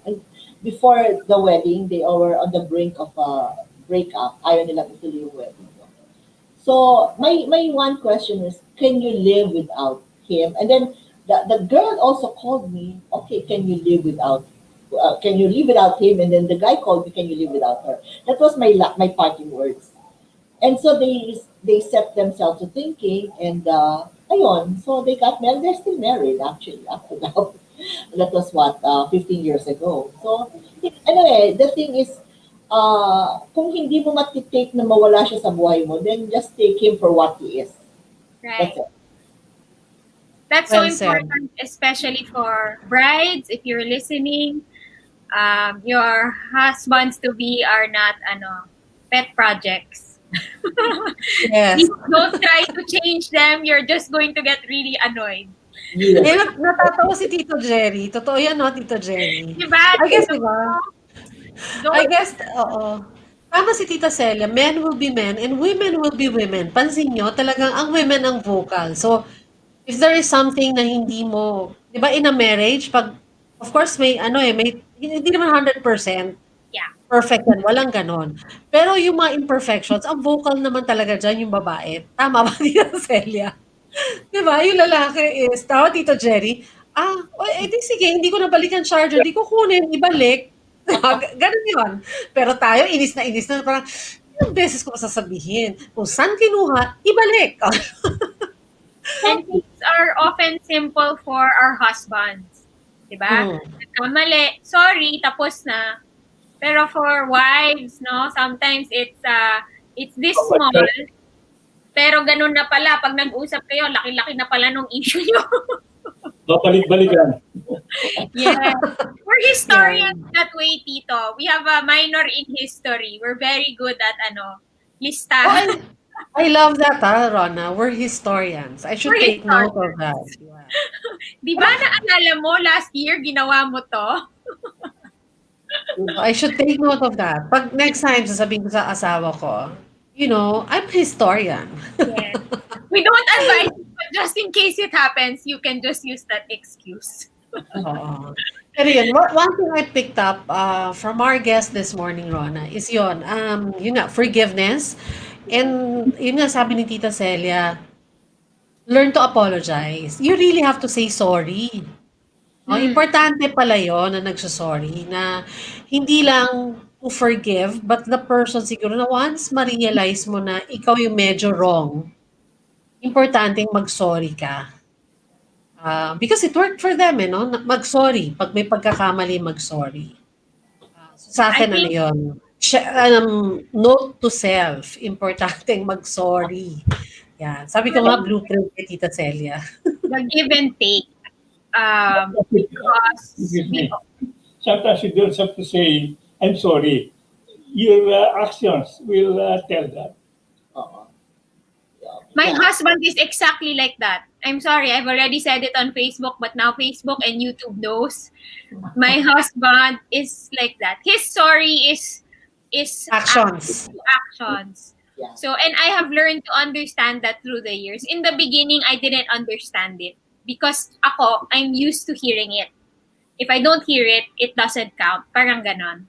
before the wedding, they were on the brink of a breakup. Ayaw nilang ituloy yung wedding. So, my one question is, can you live without him? And then, the girl also called me, okay, can you live without him? And then the guy called me, can you live without her? That was my parting words. And so they set themselves to thinking, and ayun, so they got married. They're still married, actually, after now. That was what, 15 years ago. So, anyway, the thing is, kung hindi mo matitake na mawala siya sa buhay mo, then just take him for what he is. Right. That's it. That's so well said. important, especially for brides. If you're listening, your husbands to be are not pet projects. Yes. Don't try to change them. You're just going to get really annoyed. Yeah. Eh, natatawa si Tito Gerry. Totoo yan, no, Tito Gerry? Diba? I guess, diba? I Don't, guess, oo. Tama si Tita Celia, men will be men and women will be women. Pansin nyo, talagang ang women ang vocal. So, if there is something na hindi mo, di ba in a marriage, pag, of course, hindi naman 100% yeah. perfect yan, walang ganon. Pero yung mga imperfections, ang vocal naman talaga dyan yung babae. Tama ba, Tita Celia? Di ba? Yung lalaki is, tama Tito Gerry, di sige, hindi ko nabalikan charger, di ko kunin, ibalik. Ganun yun. Pero tayo, inis na, parang, ilang beses ko sasabihin, kung saan kinuha, ibalik. And things are often simple for our husbands. Diba? Nagkamali, sorry, tapos na. Pero for wives, no, sometimes it's this small, pero ganun na pala. Pag nag-usap kayo, laki-laki na pala nung issue nyo. Babalik-balikan. Yeah. We're historians that way, Tito. We have a minor in history. We're very good at listahan. I love that, Rona. We're historians. I should take note of that. Yeah. Di ba naalala mo, last year, ginawa mo to? I should take note of that. Pag next time, sasabihin ko sa asawa ko, I'm a historian. Yes. We don't advise it, but just in case it happens, you can just use that excuse. Oo. Pero yun, one thing I picked up from our guest this morning, Rona, is yun nga, forgiveness. And yun nga, sabi ni Tita Celia, learn to apologize. You really have to say sorry. Importante pala yun na nagsasorry, na hindi lang to forgive, but the person siguro na once ma-realize mo na ikaw yung medyo wrong, importanteng mag-sorry ka. Because it worked for them, no? Mag-sorry. Pag may pagkakamali, mag-sorry. So sa akin, yun? Note to self. Importanteng mag-sorry. Yan. Sabi ko nga, blueprint kay Tita Celia. The give and take. Because Sometimes you don't have to say, I'm sorry. Your actions will tell that. My husband is exactly like that. I'm sorry, I've already said it on Facebook, but now Facebook and YouTube knows. My husband is like that. His story is Actions. Actions. Yeah. So, and I have learned to understand that through the years. In the beginning, I didn't understand it because I'm used to hearing it. If I don't hear it, it doesn't count. Parang ganon.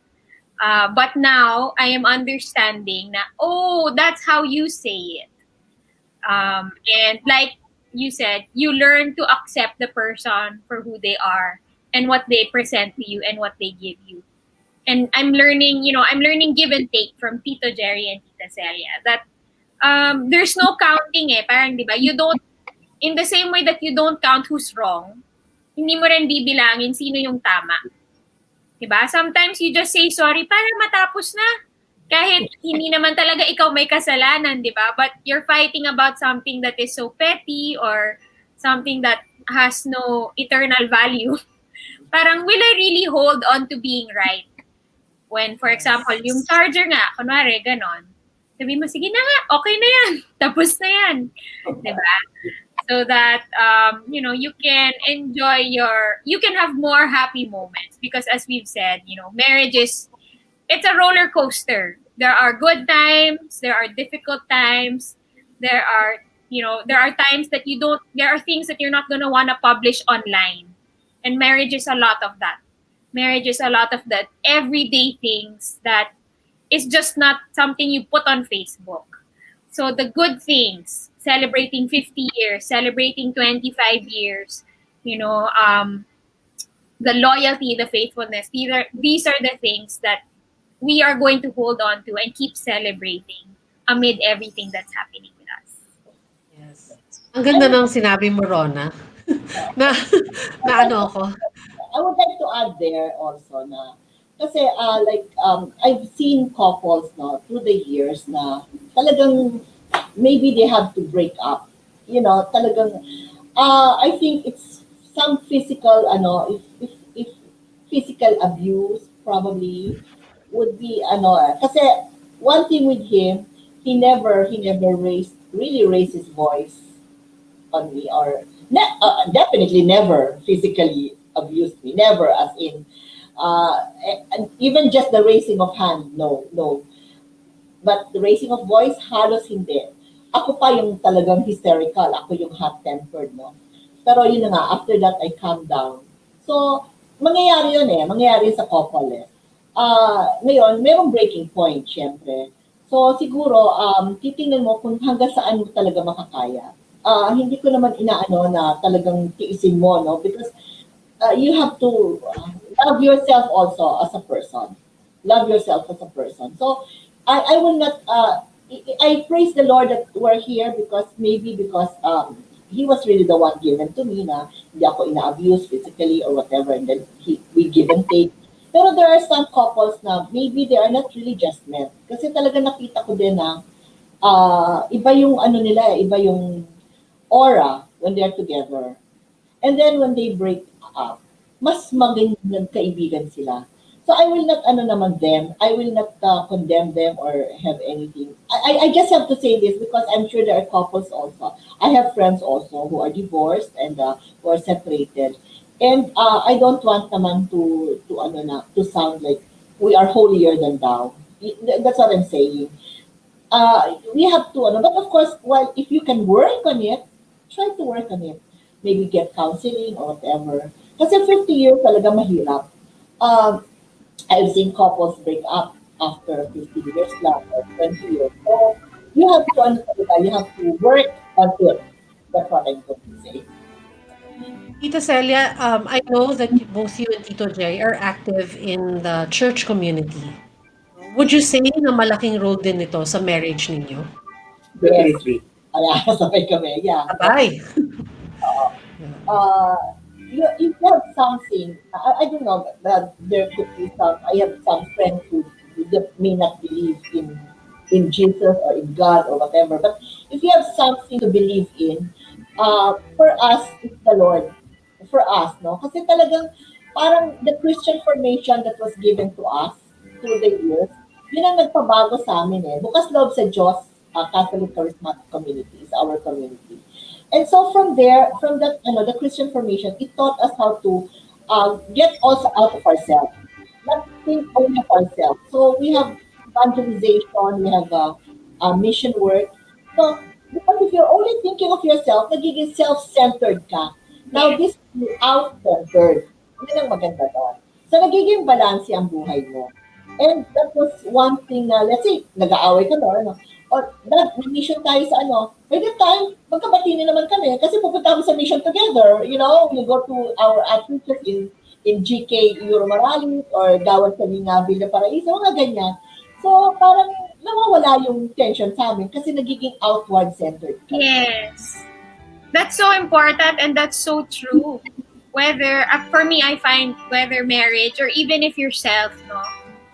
But now, I am understanding na, that's how you say it. And like you said, you learn to accept the person for who they are and what they present to you and what they give you. And I'm learning give and take from Tito Gerry and Tita Celia that there's no counting parang diba, you don't, in the same way that you don't count who's wrong, hindi mo rin bibilangin sino yung tama. Diba? Sometimes you just say sorry para matapos na. Kahit hindi naman talaga ikaw may kasalanan, di ba? But you're fighting about something that is so petty or something that has no eternal value. Parang, will I really hold on to being right? When, for example, yung charger nga, kunwari, ganon. Sabi mo, sige na nga, okay na yan. Tapos na yan. Diba? So that, you can enjoy you can have more happy moments. Because as we've said, marriage it's a roller coaster. There are good times, there are difficult times, there are, there are times that there are things that you're not going to want to publish online. And marriage is a lot of that. Marriage is a lot of that everyday things that is just not something you put on Facebook. So the good things, celebrating 50 years, celebrating 25 years, the loyalty, the faithfulness, these are the things that we are going to hold on to and keep celebrating amid everything that's happening with us. Yes. Ang ganda ng sinabi mo, Rona. na, na ano ako. I would like to add there also na kasi I've seen couples through the years na talagang maybe they have to break up. Talagang I think it's some physical if physical abuse probably would be kasi one thing with him, he never really raised his voice on me or definitely never physically abused me, never as in and even just the raising of hand, no, but the raising of voice halos hindi. Ako pa yung talagang hysterical, ako yung hot-tempered, no? Pero yun na nga, after that I calmed down. So mangyayari sa couple eh. Ngayon merong breaking point syempre. So siguro titingnan mo kung hanggang saan mo talaga makakaya. Hindi ko naman inaano na talagang tiisin mo, no? Because you have to love yourself also as a person. Love yourself as a person. So I will not. I praise the Lord that we're here because He was really the one given to me na hindi ako ina-abuse physically or whatever, and then we give and take. Pero there are some couples na maybe they are not really just met. Kasi talaga nakita ko din na iba yung nila, iba yung aura when they're together. And then when they break up, mas maging nagkaibigan sila. So I will not I will not condemn them or have anything. I just have to say this because I'm sure there are couples also. I have friends also who are divorced and who are separated. And I don't want naman to sound like we are holier than thou. That's what I'm saying. We have to but of course, if you can work on it, try to work on it. Maybe get counseling or whatever. Kasi 50 years talaga mahirap. I've seen couples break up after 50 years lang or 20 years. So you have to work on it. That's what I'm going to say. Tita Celia, I know that both you and Tito Jay are active in the church community. Would you say na malaking role din ito sa marriage ninyo? Definitely. Ayan, sabay kami. Yeah. Abay! If you have something, I don't know, that there could be I have some friends who just may not believe in Jesus or in God or whatever, but if you have something to believe in, for us, it's the Lord. For us, no? Kasi talagang parang the Christian formation that was given to us through the years, yun ang nagpabago sa amin eh. Bukas loob sa Diyos, Catholic Charismatic Community is our community. And so from that, the Christian formation, it taught us how to get also out of ourselves, not think only of ourselves. So we have evangelization, we have mission work. So because if you're only thinking of yourself, nagiging self-centered ka. Now this is out-centered. Yun ang maganda doon. So nagiging balanse ang buhay mo. And that was one thing na, let's say, nag-aaway ka na, or nag-mission tayo sa by the time, magkabati na naman kami kasi pupunta kami sa mission together. We go to our outreaches in GK Euro Marali or Gawad Kalinga, Villa Paraiso, mga ganyan. So, parang nawawala yung tension sa amin kasi nagiging outward-centered kami. Yes. That's so important and that's so true. Whether, for me, I find whether marriage or even if yourself,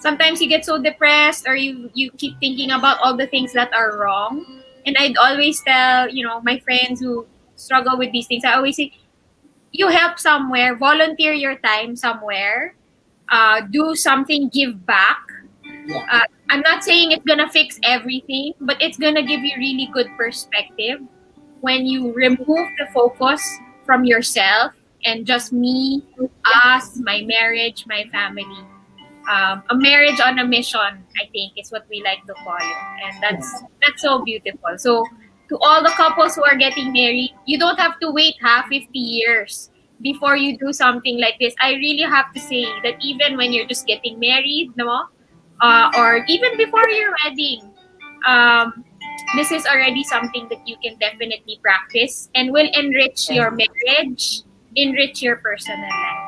sometimes you get so depressed or you keep thinking about all the things that are wrong. And I'd always tell, my friends who struggle with these things, I always say, you help somewhere, volunteer your time somewhere, do something, give back. I'm not saying it's gonna fix everything, but it's gonna give you really good perspective when you remove the focus from yourself and just me, us, my marriage, my family. A marriage on a mission, I think, is what we like to call it, and that's so beautiful. So, to all the couples who are getting married, you don't have to wait 50 years before you do something like this. I really have to say that even when you're just getting married, no, or even before your wedding, um, this is already something that you can definitely practice and will enrich Yes. your marriage, enrich your personal life.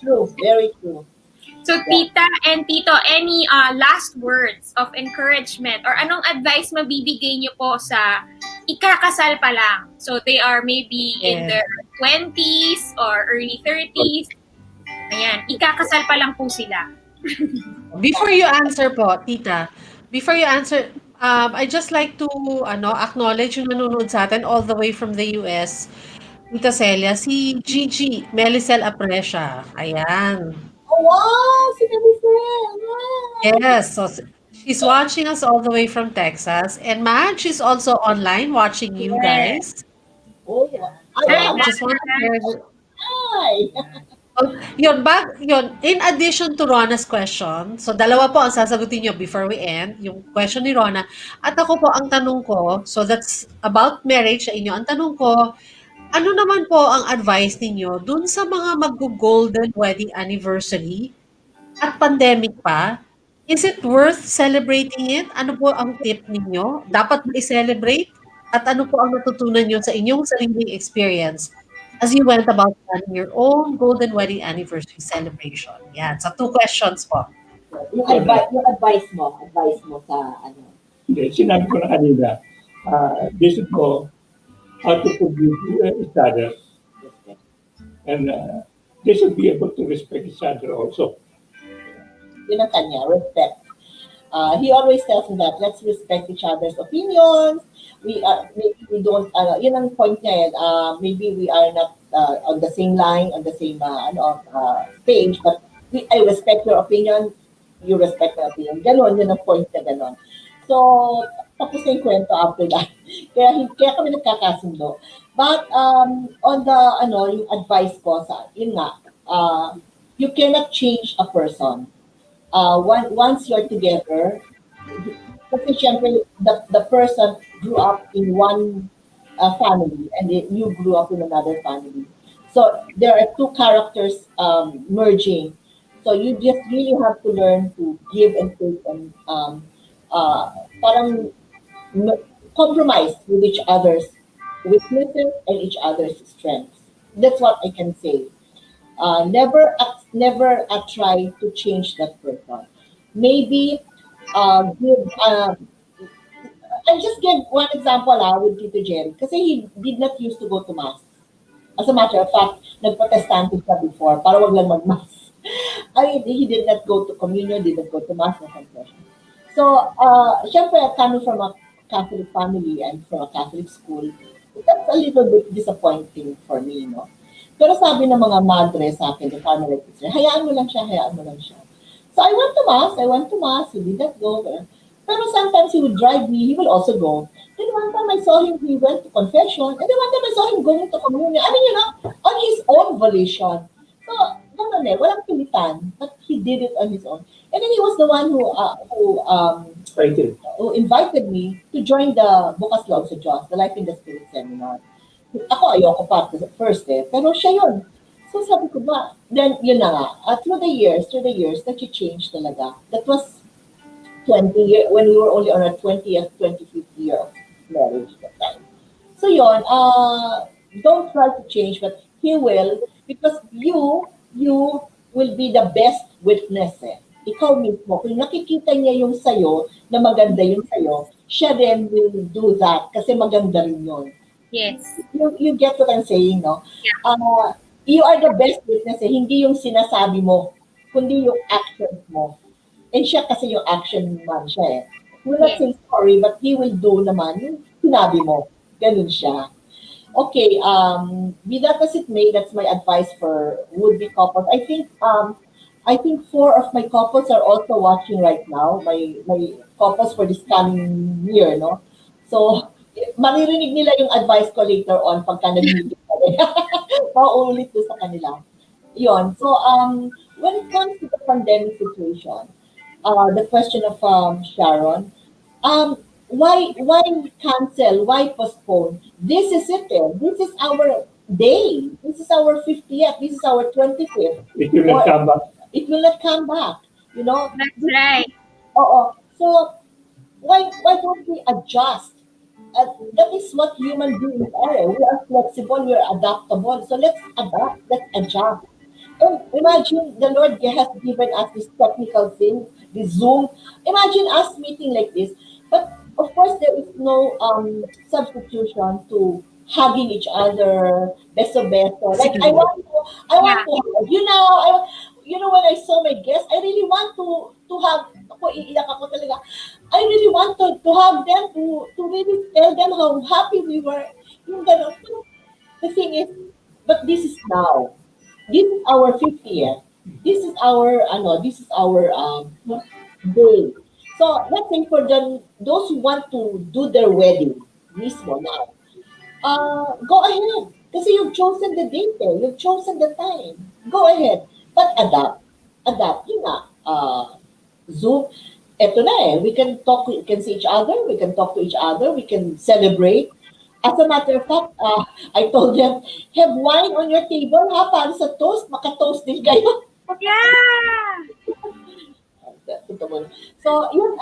True, very true. So, Yeah. tita and tito, any last words of encouragement or anong advice mabibigay niyo po sa ikakasal pa lang? So, they are maybe in Yes. their 20s or early 30s. Ayan, ikakasal pa lang po sila. Before you answer po, tita, before you answer, I just like to acknowledge yung nanonood sa atin all the way from the US. Tita Celia, si Gigi Melicel Aprecia. Ayan. Oh, wow! Sinabi sir! Wow! Yes, so she's watching us all the way from Texas. And Man, she's also online watching you Yes. guys. Oh, Yeah. ay, Hi, So mama! just want to Mara. share. Hi! Oh, yun, in addition to Rona's question, so dalawa po ang sasagutin niyo before we end, yung question ni Rona. At ako po, ang tanong ko, so that's about marriage sa inyo. Ang tanong ko, ano naman po ang advice ninyo dun sa mga mag-golden wedding anniversary at pandemic pa? Is it worth celebrating it? Ano po ang tip ninyo? Dapat ba i-celebrate? At ano po ang natutunan niyo sa inyong sariling experience as you went about planning your own golden wedding anniversary celebration? Yan. So, two questions po. Yung advice mo sa ano. Hindi, sinabi ko na kanina, they should know how to forgive each other, and they should be able to respect each other also. Yun ang kanya, respect. He always tells me that let's respect each other's opinions. Maybe we don't yun ang point niya yan. Maybe we are not on the same line, on the same page, but I respect your opinion, you respect my opinion. Ganon, yun ang point niya, ganon. So, tapos na yung kwento after that. Kaya kami nagkakasundo. But on the yung advice ko sa yun nga, you cannot change a person. Once you're together, kasi syempre, the person grew up in one family and then you grew up in another family. So there are two characters merging. So you just really have to learn to give and take and parang compromise with each other's weaknesses and each other's strengths. That's what I can say. Never try to change that person. Maybe give I just give one example with Tito Gerry kasi he did not used to go to mass. As a matter of fact, nagprotestante siya before para wag lang mag-mass. He did not go to communion, did not go to mass or confession. So, syempre, coming from a Catholic family and from a Catholic school, that's a little bit disappointing for me, no? Pero sabi ng mga madre sa akin, the family teacher, hayaan mo lang siya, hayaan mo lang siya. So I went to mass, he did not go. Pero sometimes he would drive me, he will also go. Then one time I saw him, he went to confession, and then one time I saw him going to communion. I mean, on his own volition. So, ganun walang pilitan, but he did it on his own. And then he was the one Fighting. who invited me to join the Bukas Loob sa Diyos, the Life in the Spirit seminar. Ako, ayoko pa kasi first pero siya yun. So sabi ko ba, then yun na nga, through the years, that you changed talaga. That was 20 years, when we were only on our 20th, 25th year of marriage that time. So yun, don't try to change, but he will, because you will be the best witness Ikaw mismo, kung nakikita niya yung sayo, na maganda yung sayo, siya din will do that, kasi maganda rin yun. Yes. You get what I'm saying, no? Yeah. You are the best witness hindi yung sinasabi mo, kundi yung actions mo. And siya kasi yung action man siya He will not say sorry, but he will do naman yung sinabi mo. Ganun siya. Okay, be that as it may, that's my advice for would-be couples. I think I think four of my couples are also watching right now. My couples for this coming year, no? So, maririnig nila yung advice ko later on pagka nag-meeting kami. Mauulit ko sa kanila. Yun. So, when it comes to the pandemic situation, the question of Sharon, why cancel? Why postpone? This is it. This is our day. This is our 50th. This is our 25th. It will not Or come back. it will not come back. You know. That's right. Oo. So why don't we adjust? That is what human beings are. We are flexible. We are adaptable. So let's adapt. Let's adjust. And imagine the Lord has given us this technical thing, this Zoom. Imagine us meeting like this. But of course, there is no substitution to hugging each other, beso beso. Like I want Yeah. to hug. You know when I saw my guests, I really want to hug. Ako, iiyak ako talaga. I really want to hug them, to really tell them how happy we were. Yung ganun. The thing is, but this is now. This is our 50th. This is our day. So let's say for those who want to do their wedding mismo now, go ahead. Kasi you've chosen the date you've chosen the time. Go ahead. But adapt. Adapt. Yun nga. Zoom. Eto na we can talk, we can see each other, we can talk to each other, we can celebrate. As a matter of fact, I told them, have wine on your table ha, para sa toast, maka-toast din kayo. Yeah. So, yun,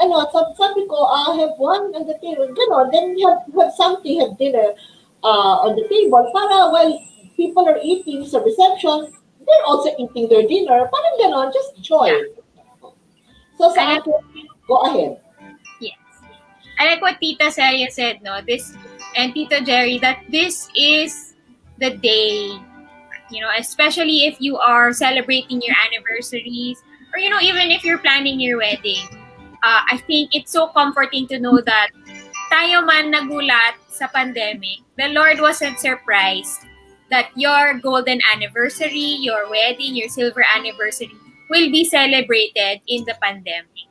sabi ko, have one on the table, gano'n, then have something, have dinner on the table, para while people are eating sa reception, they're also eating their dinner, parang gano'n, just join. So, sa akin, go ahead. Yes. I like what Tita Celia said, no? This, and Tito Gerry, that this is the day, especially if you are celebrating your anniversaries, or, even if you're planning your wedding. I think it's so comforting to know that tayo man nagulat sa pandemic, the Lord wasn't surprised that your golden anniversary, your wedding, your silver anniversary will be celebrated in the pandemic.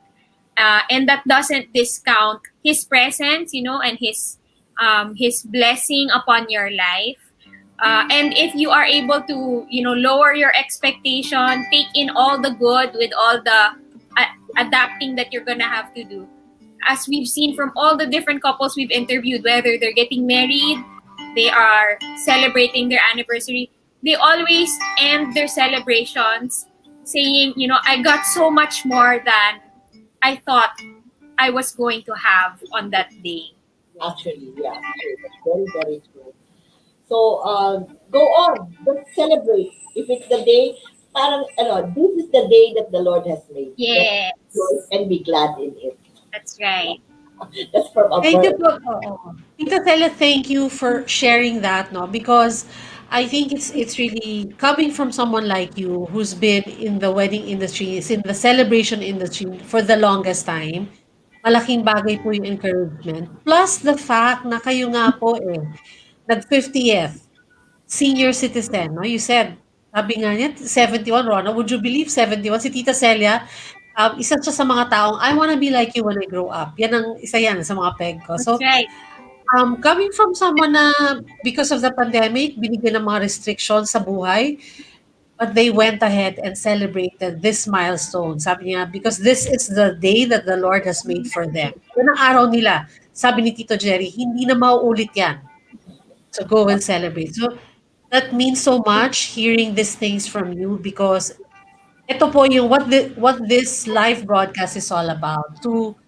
And that doesn't discount His presence, and His blessing upon your life. And if you are able to, lower your expectation, take in all the good with all the adapting that you're gonna have to do. As we've seen from all the different couples we've interviewed, whether they're getting married, they are celebrating their anniversary, they always end their celebrations saying, I got so much more than I thought I was going to have on that day. Actually, yeah. That's very, very true. So, go on. Just celebrate. If it's the day, parang, this is the day that the Lord has made. Yes. Let's and be glad in it. That's right. That's from a Thank you bird. po. Oo. Tita Stella, thank you for sharing that, no? Because I think it's really coming from someone like you who's been in the wedding industry, is in the celebration industry for the longest time. Malaking bagay po yung encouragement. Plus the fact na kayo nga po nag-50th senior citizen, no? You said, sabi nga niya, 71, Rona, would you believe 71? Si Tita Celia, isa siya sa mga taong, I wanna be like you when I grow up. Yan ang isa yan sa mga peg ko. That's So, right. coming from someone na because of the pandemic, binigyan ng mga restrictions sa buhay, but they went ahead and celebrated this milestone. Sabi niya, because this is the day that the Lord has made for them. Yan ang araw nila. Sabi ni Tito Gerry, hindi na mauulit yan. So go and celebrate. So that means so much hearing these things from you because ito po yung what this live broadcast is all about, to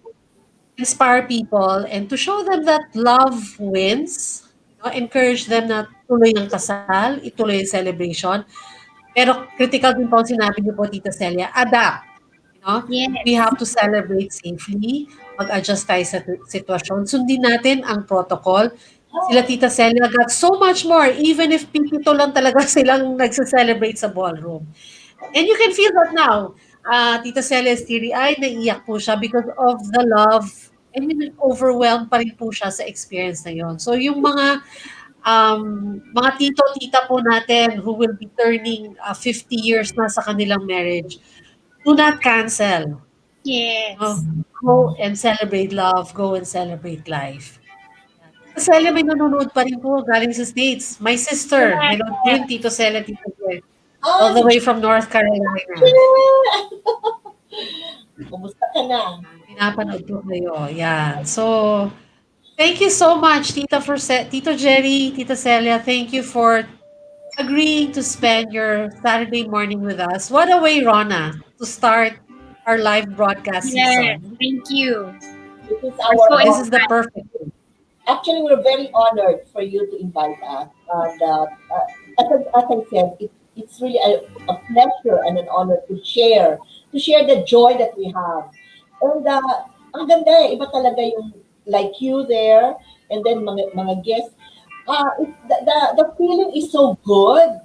inspire people and to show them that love wins, encourage them na tuloy ang kasal, ituloy ang celebration. Pero critical din po ang sinabi niyo po, Tita Celia, adapt. We Yes. have to celebrate safely, mag-adjust tayo sa sitwasyon, sundin natin ang protocol. Sila Tita Celia got so much more, even if pipito lang talaga silang nagsa-celebrate sa ballroom. And you can feel that now. Tita Celia's teary-eyed, naiiyak po siya because of the love, and overwhelmed pa rin po siya sa experience na yon. So yung mga tito-tita po natin who will be turning 50 years na sa kanilang marriage, Do not cancel. Yes. Go and celebrate love. Go and celebrate life. Yan. Tita Celia, may nanonood pa rin po galing sa States. My sister. Yes. Hello din, Tito Celia, Tito Jerry. All Ah, the si way from North Carolina. Cher! Kumusta ka na? Pinapanood ko kayo. Yan. So, thank you so much, Tito Jerry, Tita Celia. Thank you for agreeing to spend your Saturday morning with us. What a way, Rona, to start our live broadcast Yes. season. Thank you. It is We're our so This is the excited. perfect way. actually, we're very honored for you to invite us. And as I said, it's really a pleasure and an honor to share the joy that we have. And ang ganda eh, iba talaga yung like you there, and then mga guests. The feeling is so good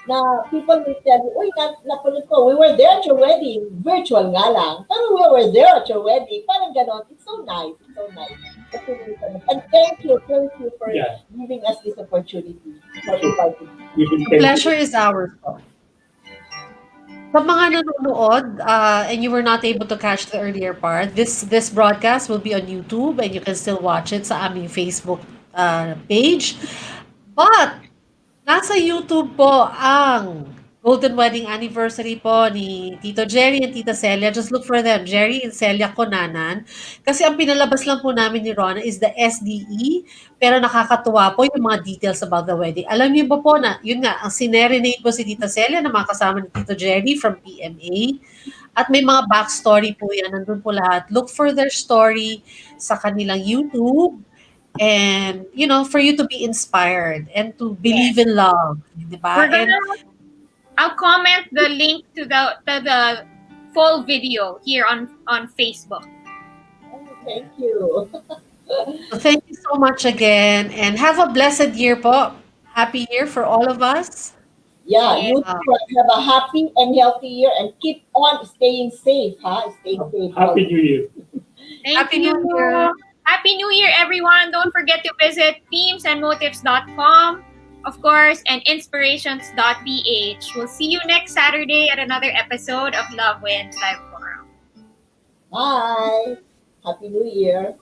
na people will tell you, uy, napanood ko, we were there at your wedding. Virtual nga lang. Pero we were there at your wedding. Parang ganon. It's so nice. It's so nice. It's really so nice. And thank you for Yeah. giving us this opportunity for inviting us. We will The thank pleasure you. is ours. Po. Sa mga nanonood and you were not able to catch the earlier part, this broadcast will be on YouTube and you can still watch it sa aming Facebook page. But nasa YouTube po ang Golden Wedding Anniversary po ni Tito Gerry and Tita Celia. Just look for them, Gerry and Celia Cunanan. Kasi ang pinalabas lang po namin ni Rona is the SDE, pero nakakatuwa po yung mga details about the wedding. Alam niyo ba po na, yun nga, ang sinerenade po si Tita Celia na mga kasama ni Tito Gerry from PMA. At may mga backstory po yan, nandun po lahat. Look for their story sa kanilang YouTube. And, for you to be inspired and to believe Yes. in love. Diba? We're And I'll comment the link to the full video here on Facebook. Oh, thank you. so thank you so much again. And have a blessed year po. Happy year for all of us. Yeah, Yes. you too. Have a happy and healthy year and keep on staying safe, huh? Staying safe. Happy New Year. Thank Happy you. New Year. Happy New Year, everyone. Don't forget to visit themesandmotives.com, of course, and inspirations.ph. We'll see you next Saturday at another episode of Love Wins Live Forum. Bye. Happy New Year.